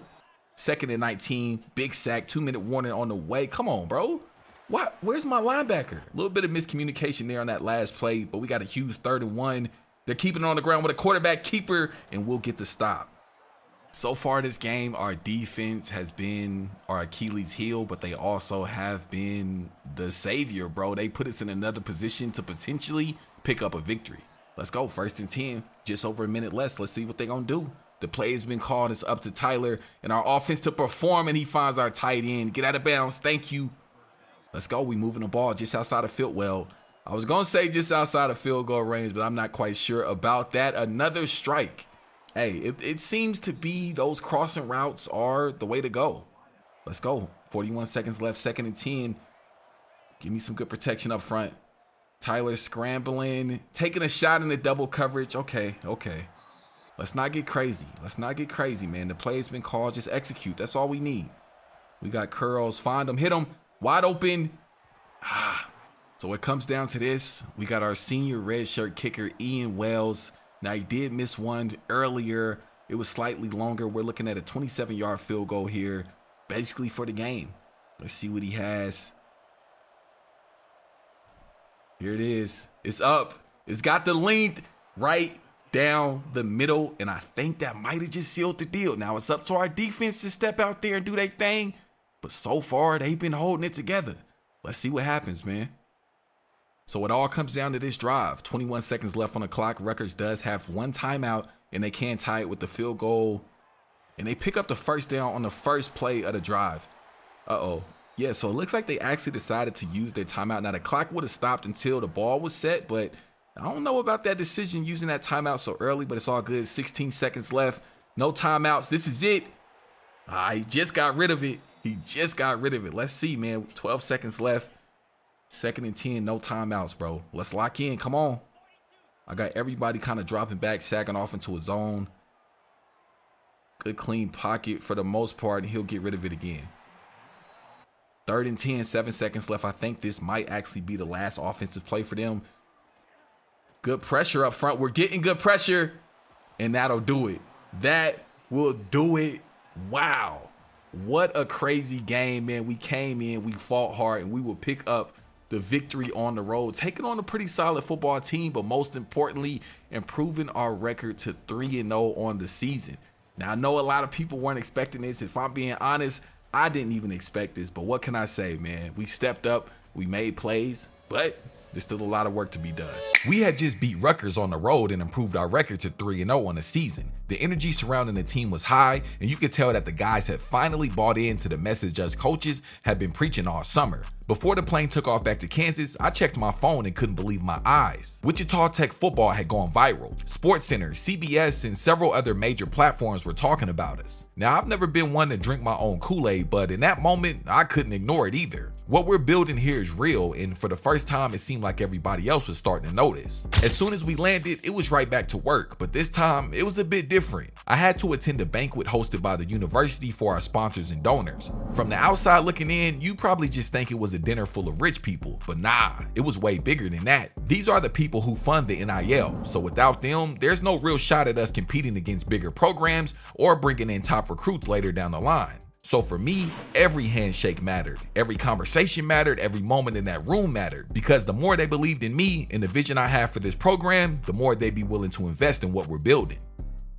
2nd and 19. Big sack. 2-minute warning on the way. Come on, bro. What? Where's my linebacker? A little bit of miscommunication there on that last play, but we got a huge 3rd and 1. They're keeping it on the ground with a quarterback keeper, and we'll get the stop. So far this game, our defense has been our Achilles heel, but they also have been the savior, bro. They put us in another position to potentially pick up a victory. Let's go. 1st and 10. Just over a minute less. Let's see what they're going to do. The play has been called. It's up to Tyler and our offense to perform, and he finds our tight end. Get out of bounds. Thank you. Let's go. We moving the ball just outside of field. Well, I was going to say just outside of field goal range, but I'm not quite sure about that. Another strike. Hey, it seems to be those crossing routes are the way to go. Let's go. 41 seconds left, 2nd and 10. Give me some good protection up front. Tyler scrambling, taking a shot in the double coverage. Okay. Let's not get crazy. Man. The play has been called. Just execute. That's all we need. We got curls. Find him. Hit him. Wide open. So it comes down to this. We got our senior redshirt kicker, Ian Wells. Now, he did miss one earlier. It was slightly longer. We're looking at a 27-yard field goal here, basically for the game. Let's see what he has. Here it is. It's up. It's got the length right down the middle, and I think that might have just sealed the deal. Now it's up to our defense to step out there and do their thing, but so far they've been holding it together. Let's see what happens, man. So it all comes down to this drive. 21 seconds left on the clock. Rutgers does have one timeout, and they can tie it with the field goal, and they pick up the first down on the first play of the drive. Yeah, so it looks like they actually decided to use their timeout. Now, the clock would have stopped until the ball was set, but I don't know about that decision using that timeout so early, but it's all good. 16 seconds left. No timeouts. This is it. He just got rid of it. Let's see, man. 12 seconds left. 2nd and 10. No timeouts, bro. Let's lock in. Come on. I got everybody kind of dropping back, sagging off into a zone. Good clean pocket for the most part, and he'll get rid of it again. 3rd and 10, 7 seconds left. I think this might actually be the last offensive play for them. Good pressure up front. We're getting good pressure, and that'll do it. That will do it. Wow. What a crazy game, man. We came in, we fought hard, and we will pick up the victory on the road, taking on a pretty solid football team, but most importantly, improving our record to 3-0 on the season. Now, I know a lot of people weren't expecting this. If I'm being honest, I didn't even expect this, but what can I say, man? We stepped up, we made plays, but there's still a lot of work to be done. We had just beat Rutgers on the road and improved our record to 3-0 on the season. The energy surrounding the team was high, and you could tell that the guys had finally bought into the message us coaches had been preaching all summer. Before the plane took off back to Kansas, I checked my phone and couldn't believe my eyes. Wichita Tech football had gone viral. SportsCenter, CBS, and several other major platforms were talking about us. Now, I've never been one to drink my own Kool-Aid, but in that moment, I couldn't ignore it either. What we're building here is real, and for the first time, it seemed like everybody else was starting to notice. As soon as we landed, it was right back to work, but this time, it was a bit different. I had to attend a banquet hosted by the university for our sponsors and donors. From the outside looking in, you probably just think it was a dinner full of rich people, but nah, it was way bigger than that. These are the people who fund the NIL, so without them, there's no real shot at us competing against bigger programs or bringing in top recruits later down the line. So for me, every handshake mattered, every conversation mattered, every moment in that room mattered, because the more they believed in me and the vision I have for this program, the more they'd be willing to invest in what we're building.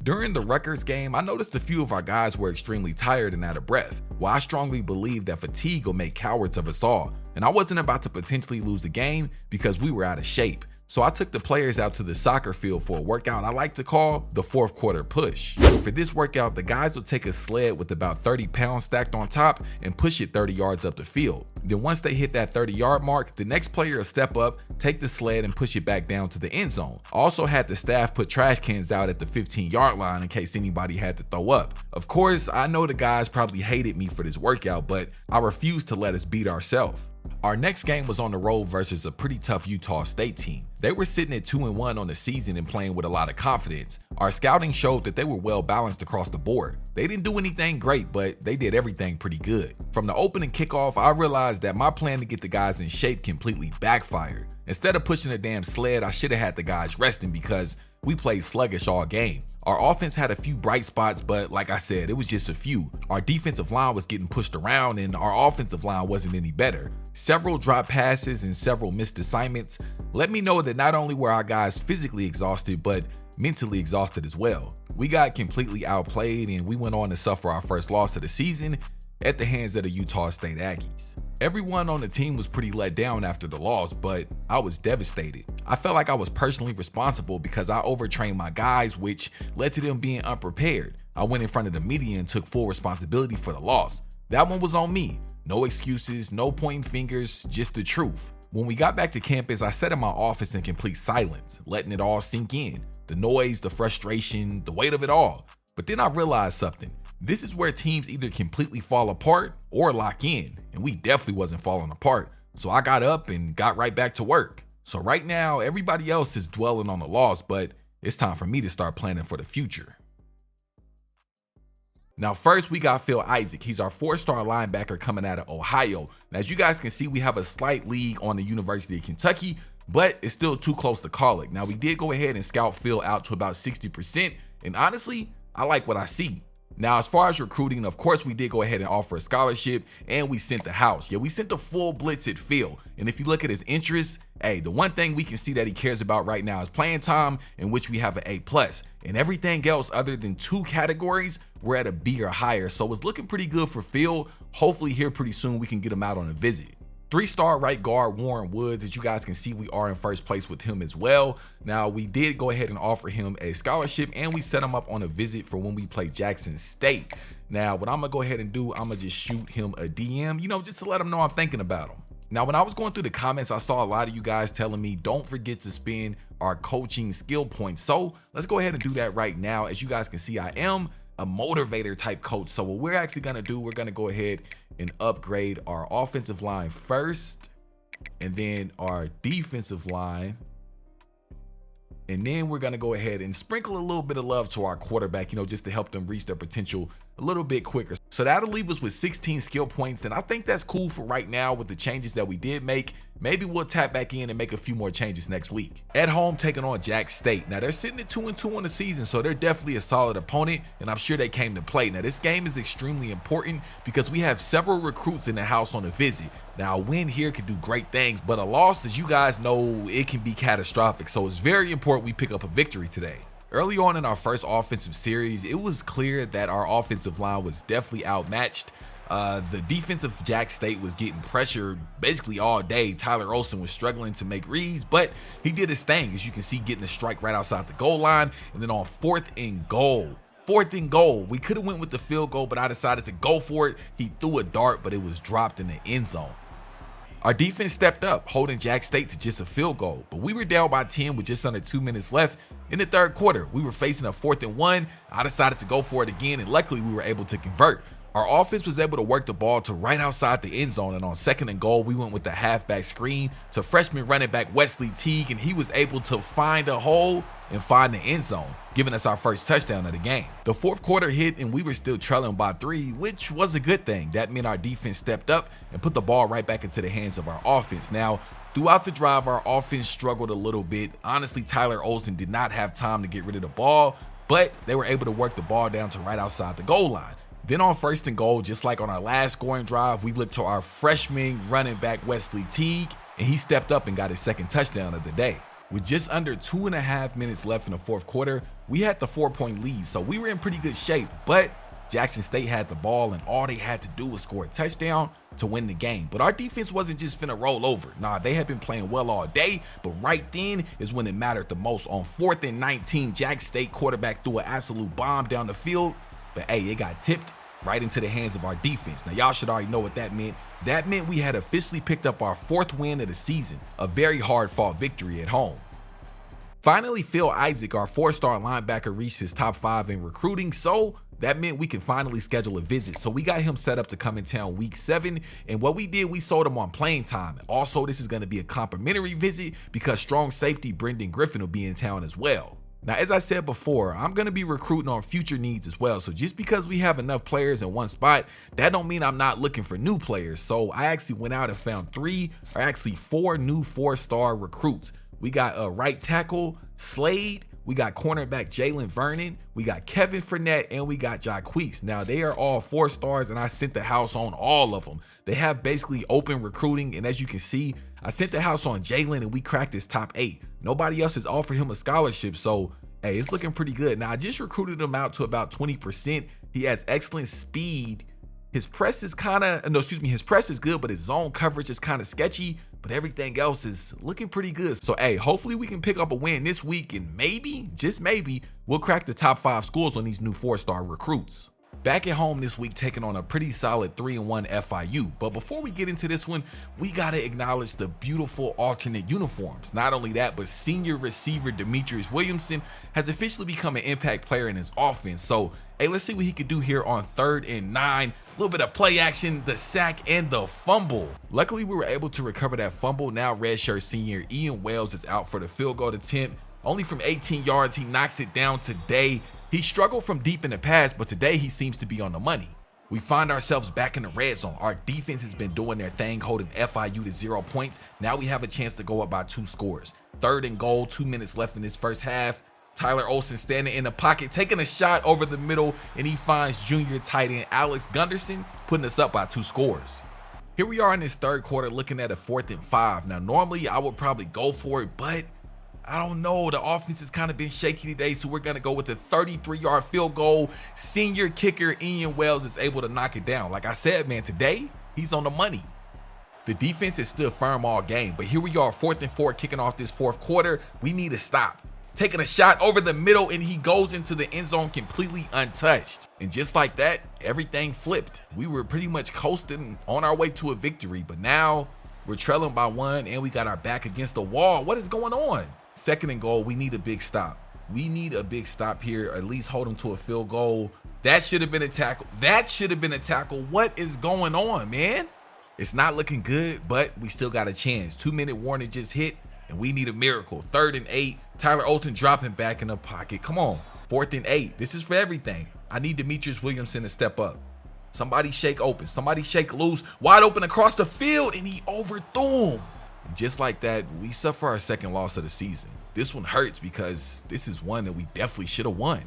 During the Rutgers game, I noticed a few of our guys were extremely tired and out of breath. Well, I strongly believe that fatigue will make cowards of us all, and I wasn't about to potentially lose the game because we were out of shape. So I took the players out to the soccer field for a workout I like to call the 4th quarter push. For this workout, the guys will take a sled with about 30 pounds stacked on top and push it 30 yards up the field. Then once they hit that 30-yard mark, the next player will step up, take the sled, and push it back down to the end zone. I also had the staff put trash cans out at the 15-yard line in case anybody had to throw up. Of course, I know the guys probably hated me for this workout, but I refused to let us beat ourselves. Our next game was on the road versus a pretty tough Utah State team. They were sitting at 2-1 on the season and playing with a lot of confidence. Our scouting showed that they were well balanced across the board. They didn't do anything great, but they did everything pretty good. From the opening kickoff, I realized that my plan to get the guys in shape completely backfired. Instead of pushing a damn sled, I should have had the guys resting because we played sluggish all game. Our offense had a few bright spots, but like I said, it was just a few. Our defensive line was getting pushed around and our offensive line wasn't any better. Several drop passes and several missed assignments let me know that not only were our guys physically exhausted, but mentally exhausted as well. We got completely outplayed and we went on to suffer our first loss of the season at the hands of the Utah State Aggies. Everyone on the team was pretty let down after the loss, but I was devastated. I felt like I was personally responsible because I overtrained my guys, which led to them being unprepared. I went in front of the media and took full responsibility for the loss. That one was on me. No excuses, no pointing fingers, just the truth. When we got back to campus, I sat in my office in complete silence, letting it all sink in. The noise, the frustration, the weight of it all. But then I realized something. This is where teams either completely fall apart or lock in, and we definitely wasn't falling apart. So I got up and got right back to work. So right now, everybody else is dwelling on the loss, but it's time for me to start planning for the future. Now first, we got Phil Isaac. He's our 4-star linebacker coming out of Ohio. Now as you guys can see, we have a slight lead on the University of Kentucky, but it's still too close to call it. Now we did go ahead and scout Phil out to about 60%, and honestly, I like what I see. Now, as far as recruiting, of course, we did go ahead and offer a scholarship, and we sent the house. Yeah, we sent the full blitz at Phil. And if you look at his interests, hey, the one thing we can see that he cares about right now is playing time, in which we have an A+. And everything else other than 2 categories, we're at a B or higher. So it's looking pretty good for Phil. Hopefully here pretty soon we can get him out on a visit. 3-star right guard Warren Woods, as you guys can see, we are in first place with him as well. Now, we did go ahead and offer him a scholarship, and we set him up on a visit for when we play Jackson State. Now, what I'm gonna go ahead and do, I'm gonna just shoot him a DM, just to let him know I'm thinking about him. Now, when I was going through the comments, I saw a lot of you guys telling me, don't forget to spend our coaching skill points. So let's go ahead and do that right now. As you guys can see, I am a motivator type coach. So what we're actually gonna do, we're gonna go ahead and upgrade our offensive line first, and then our defensive line. And then we're gonna go ahead and sprinkle a little bit of love to our quarterback, just to help them reach their potential a little bit quicker. So that'll leave us with 16 skill points, and I think that's cool for right now with the changes that we did make. Maybe we'll tap back in and make a few more changes next week. At home, taking on Jackson State. Now, they're sitting at 2-2 on the season, so they're definitely a solid opponent, and I'm sure they came to play. Now, this game is extremely important because we have several recruits in the house on a visit. Now, a win here can do great things, but a loss, as you guys know, it can be catastrophic. So it's very important we pick up a victory today. Early on in our first offensive series, it was clear that our offensive line was definitely outmatched. The defense of Jackson State was getting pressured basically all day. Tyler Olsen was struggling to make reads, but he did his thing, as you can see, getting a strike right outside the goal line. And then on 4th and goal, we could have went with the field goal, but I decided to go for it. He threw a dart, but it was dropped in the end zone. Our defense stepped up, holding Jackson State to just a field goal, but we were down by 10 with just under 2 minutes left in the third quarter. We were facing a 4th and 1. I decided to go for it again, and luckily we were able to convert. Our offense was able to work the ball to right outside the end zone, and on 2nd and goal, we went with the halfback screen to freshman running back Wesley Teague, and he was able to find a hole and find the end zone, giving us our first touchdown of the game. The 4th quarter hit, and we were still trailing by 3, which was a good thing. That meant our defense stepped up and put the ball right back into the hands of our offense. Now, throughout the drive, our offense struggled a little bit. Honestly, Tyler Olsen did not have time to get rid of the ball, but they were able to work the ball down to right outside the goal line. Then on 1st and goal, just like on our last scoring drive, we looked to our freshman running back Wesley Teague, and he stepped up and got his 2nd touchdown of the day. With just under 2.5 minutes left in the 4th quarter, we had the 4-point lead, so we were in pretty good shape, but Jackson State had the ball, and all they had to do was score a touchdown to win the game. But our defense wasn't just finna roll over. Nah, they had been playing well all day, but right then is when it mattered the most. On 4th and 19, Jackson State quarterback threw an absolute bomb down the field, but hey, it got tipped right into the hands of our defense. Now, y'all should already know what that meant. That meant we had officially picked up our 4th win of the season, a very hard-fought victory at home. Finally, Phil Isaac, our 4-star linebacker, reached his top 5 in recruiting, so that meant we could finally schedule a visit. So we got him set up to come in town week 7, and what we did, we sold him on playing time. Also, this is going to be a complimentary visit because strong safety Brendan Griffin will be in town as well. Now, as I said before, I'm going to be recruiting on future needs as well. So just because we have enough players in one spot, that don't mean I'm not looking for new players. So I actually went out and found 4 new 4-star recruits. We got a right tackle, Slade. We got cornerback Jalen Vernon. We got Kevin Fournette, and we got Jaquez. Now, they are all 4 stars, and I sent the house on all of them. They have basically open recruiting, and as you can see, I sent the house on Jalen, and we cracked his top 8. Nobody else has offered him a scholarship, so hey, it's looking pretty good. Now, I just recruited him out to about 20%. He has excellent speed. His press is his press is good, but his zone coverage is kind of sketchy, but everything else is looking pretty good. So, hey, hopefully we can pick up a win this week, and maybe, just maybe, we'll crack the top 5 schools on these new 4-star recruits. Back at home this week, taking on a pretty solid 3-1 FIU. But before we get into this one, we got to acknowledge the beautiful alternate uniforms. Not only that, but senior receiver Demetrius Williamson has officially become an impact player in his offense. So, hey, let's see what he could do here on 3rd and 9. A little bit of play action, the sack, and the fumble. Luckily, we were able to recover that fumble. Now, redshirt senior Ian Wells is out for the field goal attempt. Only from 18 yards, he knocks it down today. He struggled from deep in the past, but today he seems to be on the money. We find ourselves back in the red zone. Our defense has been doing their thing, holding FIU to 0 points. Now we have a chance to go up by 2 scores. 3rd and goal, 2 minutes left in this first half. Tyler Olsen standing in the pocket, taking a shot over the middle, and he finds junior tight end Alex Gunderson, putting us up by 2 scores. Here we are in this third quarter looking at a 4th and 5. Now, normally I would probably go for it, but I don't know. The offense has kind of been shaky today, so we're going to go with a 33-yard field goal. Senior kicker Ian Wells is able to knock it down. Like I said, man, today he's on the money. The defense has stood firm all game, but here we are, 4th and 4, kicking off this fourth quarter. We need to stop. Taking a shot over the middle, and he goes into the end zone completely untouched. And just like that, everything flipped. We were pretty much coasting on our way to a victory, but now we're trailing by 1, and we got our back against the wall. What is going on? 2nd and goal, we need a big stop. We need a big stop here, at least hold them to a field goal. That should have been a tackle. That should have been a tackle. What is going on, man? It's not looking good, but we still got a chance. 2-minute warning just hit, and we need a miracle. 3rd and 8. Tyler Olsen dropping back in the pocket. Come on. 4th and 8. This is for everything. I need Demetrius Williamson to step up. Somebody shake open. Somebody shake loose. Wide open across the field, and he overthrew him. And just like that, we suffer our 2nd loss of the season. This one hurts because this is one that we definitely should have won.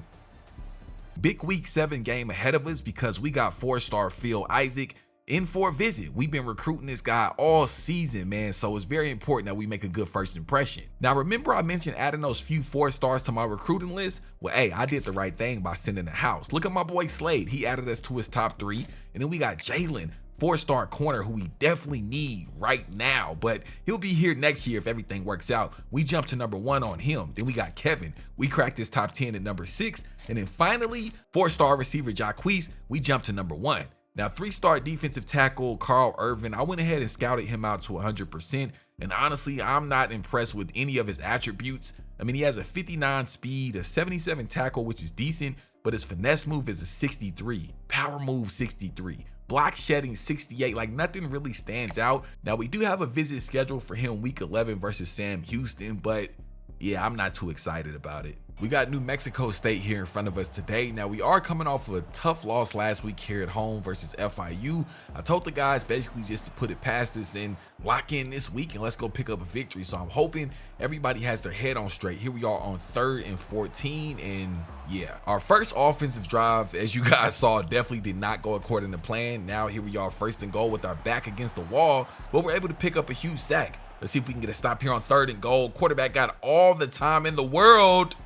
Big week 7 game ahead of us because we got 4-star Phil Isaac in for a visit. We've been recruiting this guy all season, man, so it's very important that we make a good first impression. Now, remember I mentioned adding those few 4-stars to my recruiting list? Well, hey, I did the right thing by sending the house. Look at my boy Slade. He added us to his top 3. And then we got Jalen, 4-star corner, who we definitely need right now, but he'll be here next year if everything works out. We jumped to number 1 on him. Then we got Kevin. We cracked his top 10 at number 6. And then finally, 4-star receiver Jacquees, we jumped to number 1. Now, 3-star defensive tackle Carl Irvin, I went ahead and scouted him out to 100%, and honestly, I'm not impressed with any of his attributes. I mean, he has a 59 speed, a 77 tackle, which is decent, but his finesse move is a 63, power move 63, block shedding 68, like nothing really stands out. Now, we do have a visit scheduled for him week 11 versus Sam Houston, but yeah, I'm not too excited about it. We got New Mexico State here in front of us today. Now, we are coming off of a tough loss last week here at home versus FIU. I told the guys basically just to put it past us and lock in this week and let's go pick up a victory. So I'm hoping everybody has their head on straight. Here we are on 3rd and 14. And yeah, our first offensive drive, as you guys saw, definitely did not go according to plan. Now here we are, 1st and goal with our back against the wall, but we're able to pick up a huge sack. Let's see if we can get a stop here on 3rd and goal. Quarterback got all the time in the world.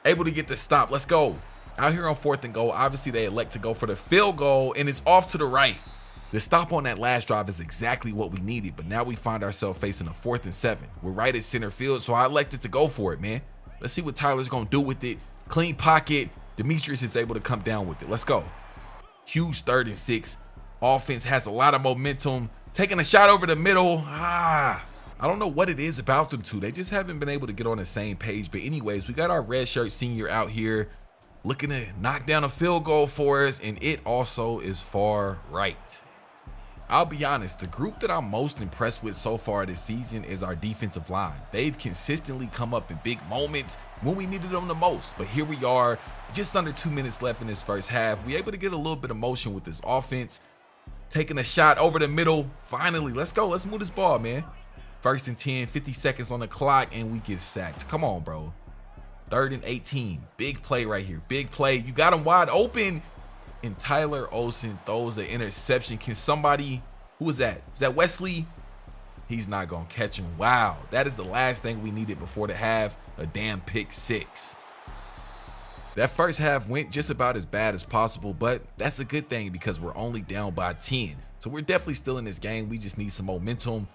Able to get the stop. Let's go. Out here on 4th and goal, obviously they elect to go for the field goal, and it's off to the right. The stop on that last drive is exactly what we needed, but now we find ourselves facing a 4th and 7. We're right at center field, so I elected to go for it, man. Let's see what Tyler's going to do with it. Clean pocket. Demetrius is able to come down with it. Let's go. Huge 3rd and 6. Offense has a lot of momentum. Taking a shot over the middle. I don't know what it is about them two. They just haven't been able to get on the same page. But anyways, we got our red shirt senior out here looking to knock down a field goal for us, and it also is far right. I'll be honest, the group that I'm most impressed with so far this season is our defensive line. They've consistently come up in big moments when we needed them the most. But here we are, just under 2 minutes left in this first half. We're able to get a little bit of motion with this offense. Taking a shot over the middle. Finally, let's go. Let's move this ball, man. 1st and 10, 50 seconds on the clock, and we get sacked. Come on, bro. 3rd and 18. Big play right here. Big play. You got him wide open. And Tyler Olsen throws an interception. Can somebody, who is that? Is that Wesley? He's not going to catch him. Wow. That is the last thing we needed before the half. A damn pick 6. That first half went just about as bad as possible, but that's a good thing because we're only down by 10. So we're definitely still in this game. We just need some momentum.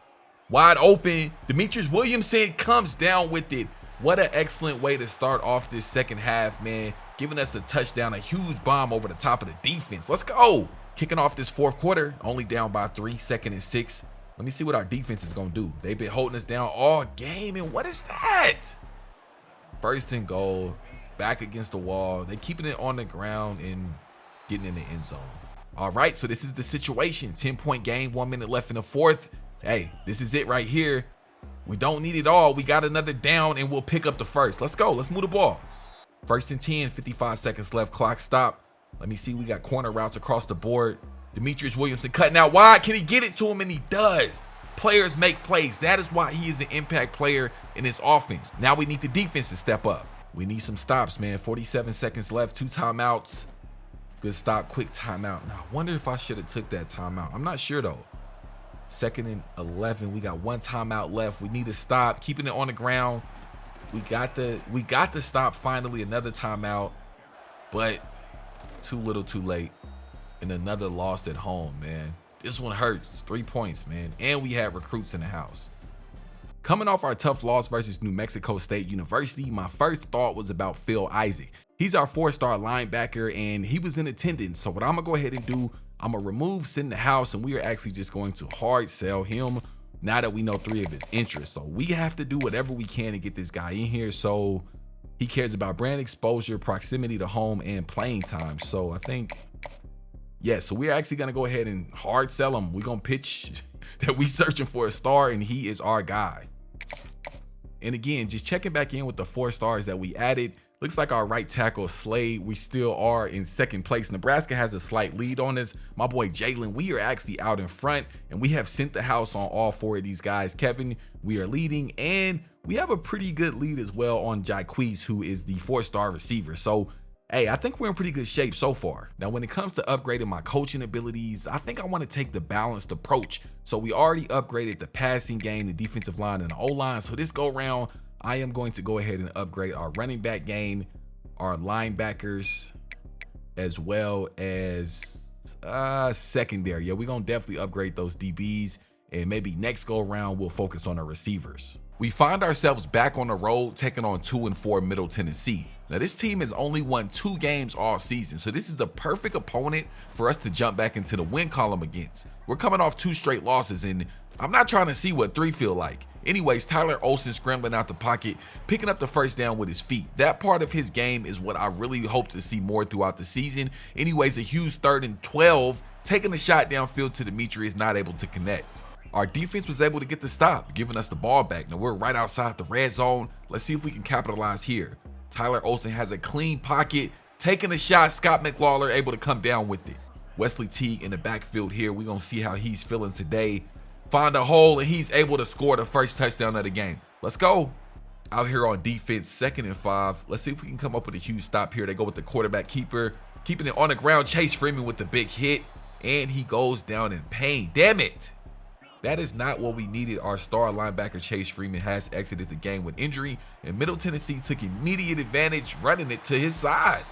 Wide open. Demetrius Williamson comes down with it. What an excellent way to start off this second half, man. Giving us a touchdown, a huge bomb over the top of the defense. Let's go. Kicking off this fourth quarter, only down by 3, 2nd and 6. Let me see what our defense is going to do. They've been holding us down all game, and what is that? 1st and goal, back against the wall. They're keeping it on the ground and getting in the end zone. All right, so this is the situation. 10-point game, 1 minute left in the fourth. Hey, this is it right here. We don't need it all. We got another down, and we'll pick up the first. Let's go. Let's move the ball. 1st and 10, 55 seconds left. Clock stop. Let me see. We got corner routes across the board. Demetrius Williamson cutting out wide. Can he get it to him? And he does. Players make plays. That is why he is an impact player in this offense. Now we need the defense to step up. We need some stops, man. 47 seconds left, 2 timeouts. Good stop, quick timeout. Now, I wonder if I should have took that timeout. I'm not sure, though. 2nd and 11. We got 1 timeout left. We need to stop, keeping it on the ground. We got the stop finally, another timeout, but too little too late. And another loss at home, man. This one hurts. 3 points, man. And we had recruits in the house. Coming off our tough loss versus New Mexico State University, my first thought was about Phil Isaac. He's our 4-star linebacker, and he was in attendance. So what I'm going to go ahead and do, I'm going to remove Sit in the House, and we are actually just going to hard sell him now that we know 3 of his interests. So we have to do whatever we can to get this guy in here. So he cares about brand exposure, proximity to home, and playing time. So I think, yeah, so we're actually going to go ahead and hard sell him. We're going to pitch that we searching for a star, and he is our guy. And again, just checking back in with the 4 stars that we added. Looks like our right tackle, Slade, we still are in 2nd place. Nebraska has a slight lead on us. My boy Jalen, we are actually out in front, and we have sent the house on all 4 of these guys. Kevin, we are leading, and we have a pretty good lead as well on Jaquez, who is the 4-star receiver. So, hey, I think we're in pretty good shape so far. Now, when it comes to upgrading my coaching abilities, I think I want to take the balanced approach. So we already upgraded the passing game, the defensive line, and the O-line. So this go round, I am going to go ahead and upgrade our running back game, our linebackers, as well as secondary. Yeah, we're going to definitely upgrade those DBs, and maybe next go around, we'll focus on our receivers. We find ourselves back on the road, taking on 2-4 Middle Tennessee. Now, this team has only won 2 games all season, so this is the perfect opponent for us to jump back into the win column against. We're coming off 2 straight losses, and I'm not trying to see what 3 feel like. Anyways, Tyler Olsen scrambling out the pocket, picking up the first down with his feet. That part of his game is what I really hope to see more throughout the season. Anyways, a huge 3rd and 12, taking a shot downfield to Dimitri is not able to connect. Our defense was able to get the stop, giving us the ball back. Now we're right outside the red zone. Let's see if we can capitalize here. Tyler Olsen has a clean pocket, taking a shot. Scott McLawler able to come down with it. Wesley Teague in the backfield here. We're going to see how he's feeling today. Find a hole, and he's able to score the first touchdown of the game. Let's go. Out here on defense, 2nd and 5. Let's see if we can come up with a huge stop here. They go with the quarterback keeper, keeping it on the ground. Chase Freeman with the big hit, and he goes down in pain. Damn it. That is not what we needed. Our star linebacker, Chase Freeman, has exited the game with injury, and Middle Tennessee took immediate advantage running it to his side.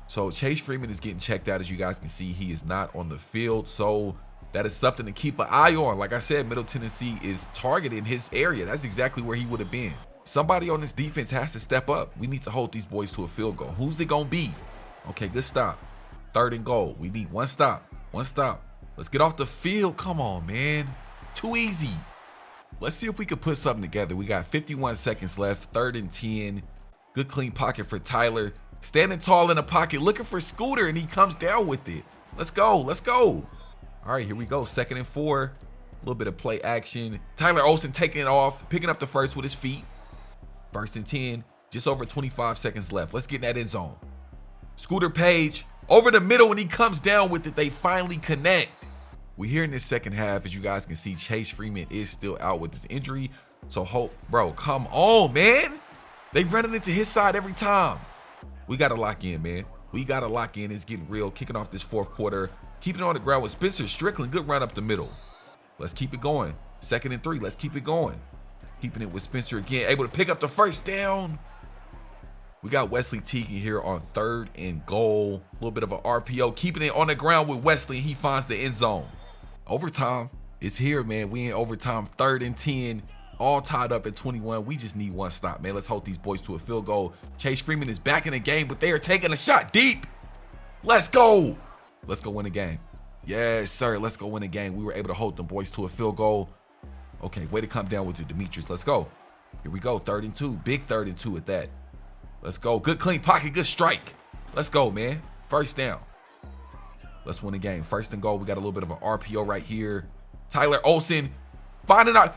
So Chase Freeman is getting checked out. As you guys can see, he is not on the field. So that is something to keep an eye on. Like I said, Middle Tennessee is targeting his area. That's exactly where he would have been. Somebody on this defense has to step up. We need to hold these boys to a field goal. Who's it going to be? Okay, good stop. 3rd and goal. We need 1 stop. 1 stop. Let's get off the field. Come on, man. Too easy. Let's see if we could put something together. We got 51 seconds left. 3rd and 10. Good clean pocket for Tyler. Standing tall in the pocket, looking for Scooter, and he comes down with it. Let's go. Let's go. All right, here we go. 2nd and 4. A little bit of play action. Tyler Olsen taking it off, picking up the first with his feet. 1st and 10. Just over 25 seconds left. Let's get in that end zone. Scooter Page over the middle, and he comes down with it. They finally connect. We here in this second half, as you guys can see, Chase Freeman is still out with his injury. So hope, bro, come on, man. They running into his side every time. We got to lock in, man. We got to lock in. It's getting real. Kicking off this 4th quarter. Keeping it on the ground with Spencer Strickland. Good run up the middle. Let's keep it going. 2nd and 3. Let's keep it going. Keeping it with Spencer again. Able to pick up the first down. We got Wesley Teague here on 3rd and goal. A little bit of an RPO. Keeping it on the ground with Wesley. And he finds the end zone. Overtime is here, man. We in overtime. 3rd and 10. All tied up at 21. We just need 1 stop, man. Let's hold these boys to a field goal. Chase Freeman is back in the game, but they are taking a shot deep. Let's go. Let's go win the game. Yes, sir. Let's go win the game. We were able to hold them boys to a field goal. Okay, way to come down with you, Demetrius. Let's go. Here we go. 3rd and 2. Big 3rd and 2 at that. Let's go. Good clean pocket. Good strike. Let's go, man. First down. Let's win the game. 1st and goal. We got a little bit of an RPO right here. Tyler Olsen finding out.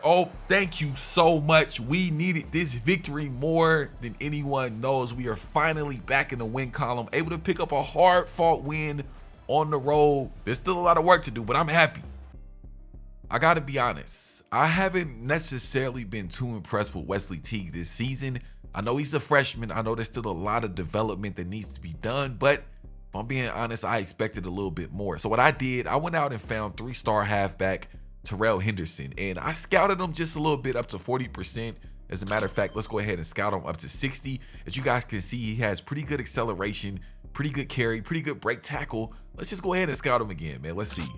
Oh, thank you so much. We needed this victory more than anyone knows. We are finally back in the win column, able to pick up a hard-fought win on the road. There's still a lot of work to do, but I'm happy. I got to be honest. I haven't necessarily been too impressed with Wesley Teague this season. I know he's a freshman. I know there's still a lot of development that needs to be done, but if I'm being honest, I expected a little bit more. So what I did, I went out and found 3-star halfback Terrell Henderson, and I scouted him just a little bit up to 40%. As a matter of fact, let's go ahead and scout him up to 60. As you guys can see, he has pretty good acceleration, pretty good carry, pretty good break tackle. Let's just go ahead and scout him again, man. Let's see.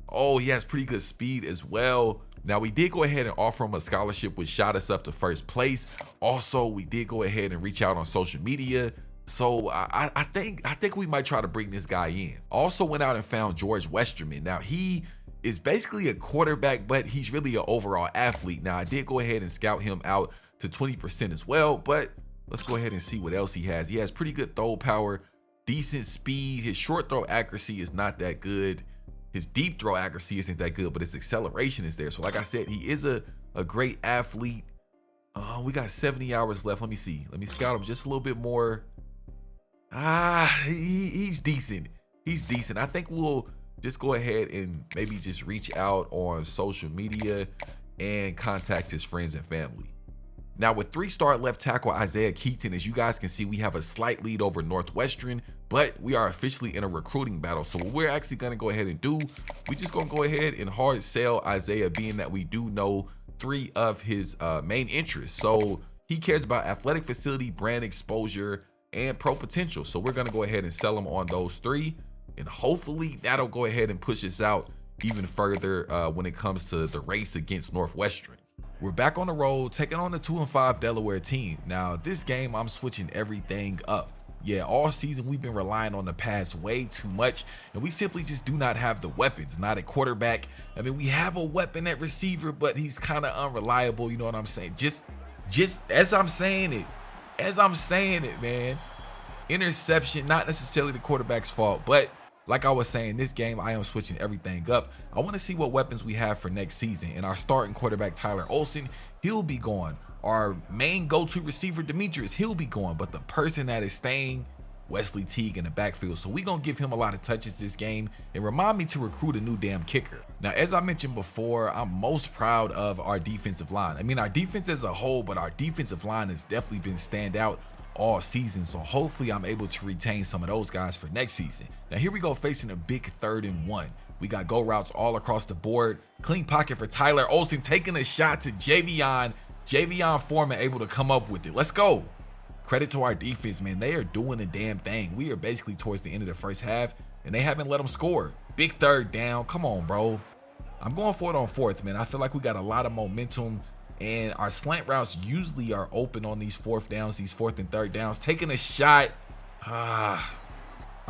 Oh, he has pretty good speed as well. Now, we did go ahead and offer him a scholarship, which shot us up to first place. Also, we did go ahead and reach out on social media. So I think we might try to bring this guy in. Also went out and found George Westerman. Now, he is basically a quarterback, but he's really an overall athlete. Now, I did go ahead and scout him out to 20% as well, but let's go ahead and see what else he has. He has pretty good throw power, decent speed. His short throw accuracy is not that good. His deep throw accuracy isn't that good, but his acceleration is there. So like I said, he is a great athlete. We got 70 hours left. Let me see. Let me scout him just a little bit more. He's decent. He's decent. I think we'll just go ahead and maybe just reach out on social media and contact his friends and family. Now, with 3-star left tackle Isaiah Keaton, as you guys can see, we have a slight lead over Northwestern, but we are officially in a recruiting battle. So what we're actually going to go ahead and do, we just going to go ahead and hard sell Isaiah, being that we do know 3 of his main interests. So he cares about athletic facility, brand exposure, and pro potential. So we're going to go ahead and sell him on those 3. And hopefully that'll go ahead and push us out even further when it comes to the race against Northwestern. We're back on the road, taking on the 2-5 Delaware team. Now, this game, I'm switching everything up. Yeah, all season we've been relying on the pass way too much, and we simply just do not have the weapons. Not at quarterback. I mean, we have a weapon at receiver, but he's kind of unreliable. You know what I'm saying? Just as I'm saying it, man. Interception, not necessarily the quarterback's fault, but like I was saying, this game, I am switching everything up. I want to see what weapons we have for next season. And our starting quarterback, Tyler Olsen, he'll be gone. Our main go-to receiver, Demetrius, he'll be gone. But the person that is staying, Wesley Teague in the backfield. So we're going to give him a lot of touches this game and remind me to recruit a new damn kicker. Now, as I mentioned before, I'm most proud of our defensive line. I mean, our defense as a whole, but our defensive line has definitely been standout all season. So hopefully I'm able to retain some of those guys for next season. Now here we go, facing a big 3rd and 1. We got go routes all across the board. Clean pocket for Tyler Olsen, taking a shot to Javion Foreman, able to come up with it. Let's go. Credit to our defense, man. They are doing the damn thing. We are basically towards the end of the first half, and they haven't let them score. Big 3rd down. Come on, bro. I'm going for it on 4th, man. I feel like we got a lot of momentum, and our slant routes usually are open on these 4th downs, these 4th and 3rd downs. Taking a shot. I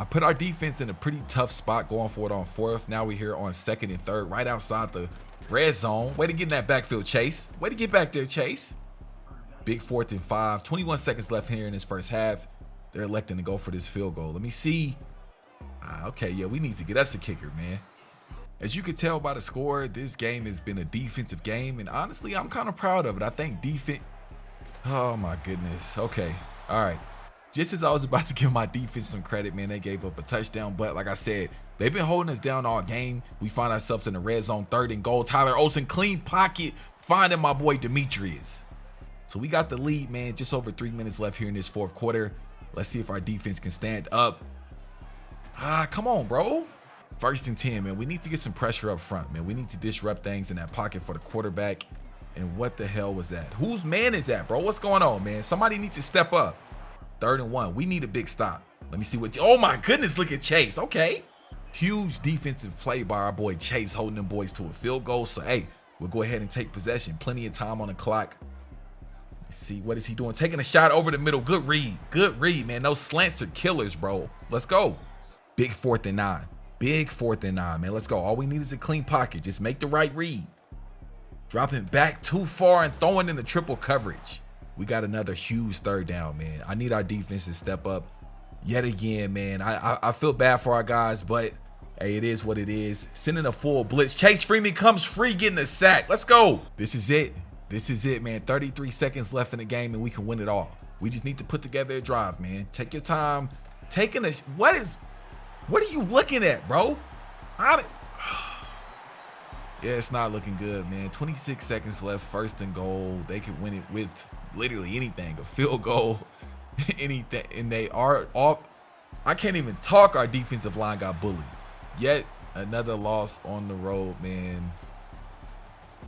put our defense in a pretty tough spot going for it on 4th. Now we're here on 2nd and 3rd, right outside the red zone. Way to get in that backfield, Chase. Way to get back there, Chase. Big 4th and 5. 21 seconds left here in this first half. They're electing to go for this field goal. Let me see. Okay, yeah, we need to get us a kicker, man. As you can tell by the score, this game has been a defensive game, and honestly, I'm kind of proud of it. I think defense... Oh, my goodness. Okay. All right. Just as I was about to give my defense some credit, man, they gave up a touchdown. But like I said, they've been holding us down all game. We find ourselves in the red zone, 3rd and goal. Tyler Olsen, clean pocket, finding my boy Demetrius. So we got the lead, man. Just over 3 minutes left here in this 4th quarter. Let's see if our defense can stand up. Come on, bro. 1st and 10, man. We need to get some pressure up front, man. We need to disrupt things in that pocket for the quarterback. And what the hell was that? Whose man is that, bro? What's going on, man? Somebody needs to step up. 3rd and 1. We need a big stop. Let me see what... Oh, my goodness. Look at Chase. Okay. Huge defensive play by our boy Chase, holding them boys to a field goal. So, hey, we'll go ahead and take possession. Plenty of time on the clock. Let's see. What is he doing? Taking a shot over the middle. Good read. Good read, man. Those slants are killers, bro. Let's go. Big 4th and 9. Big 4th and 9, man. Let's go. All we need is a clean pocket. Just make the right read. Dropping back too far and throwing in the triple coverage. We got another huge 3rd down, man. I need our defense to step up yet again, man. I feel bad for our guys, but hey, it is what it is. Sending a full blitz. Chase Freeman comes free, getting a sack. Let's go. This is it. This is it, man. 33 seconds left in the game, and we can win it all. We just need to put together a drive, man. Take your time. Taking a... What are you looking at, bro? Yeah, it's not looking good, man. 26 seconds left, first and goal. They could win it with literally anything, a field goal, anything. And they are off. I can't even talk. Our defensive line got bullied. Yet another loss on the road, man.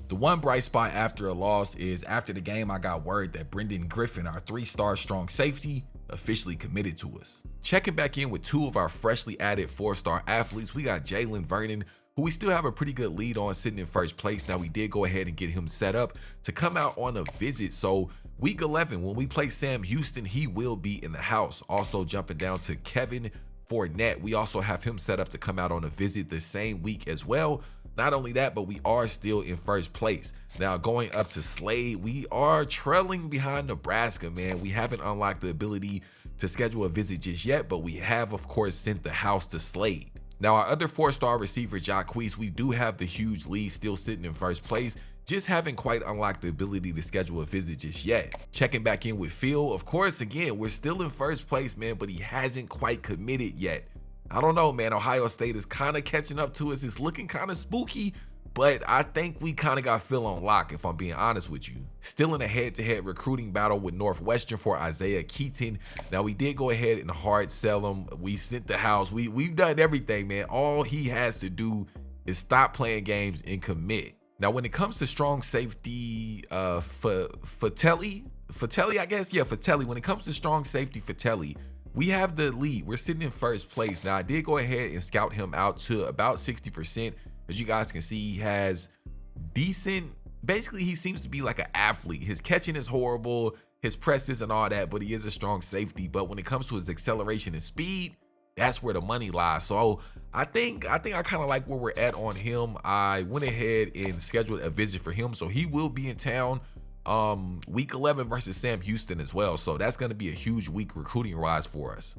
The one bright spot after a loss is after the game, I got word that Brendan Griffin, our 3-star strong safety, officially committed to us. Checking back in with 2 of our freshly added 4-star athletes, we got Jalen Vernon, who we still have a pretty good lead on, sitting in first place. Now, we did go ahead and get him set up to come out on a visit. So week 11, when we play Sam Houston, he will be in the house. Also jumping down to Kevin Fournette. We also have him set up to come out on a visit the same week as well. Not only that, but we are still in first place. Now, going up to Slade, we are trailing behind Nebraska, man. We haven't unlocked the ability to schedule a visit just yet, but we have, of course, sent the house to Slade. Now, our other 4-star receiver, Jacquees, we do have the huge lead, still sitting in first place. Just haven't quite unlocked the ability to schedule a visit just yet. Checking back in with Phil, of course, again, we're still in first place, man, but he hasn't quite committed yet. I don't know, man. Ohio State is kind of catching up to us. It's looking kind of spooky, but I think we kind of got Phil on lock, if I'm being honest with you. Still in a head-to-head recruiting battle with Northwestern for Isaiah Keaton. Now, we did go ahead and hard sell him. We sent the house. We've done everything, man. All he has to do is stop playing games and commit. Now, when it comes to strong safety, Fatelli, I guess? Yeah, Fatelli. When it comes to strong safety, Fatelli, we have the lead. We're sitting in first place. Now, I did go ahead and scout him out to about 60%. As you guys can see, he has decent, basically he seems to be like an athlete. His catching is horrible, his presses and all that, but he is a strong safety. But when it comes to his acceleration and speed, that's where the money lies. So I think I kind of like where we're at on him. I went ahead and scheduled a visit for him. So he will be in town week 11 versus Sam Houston as well. So that's going to be a huge week recruiting wise for us.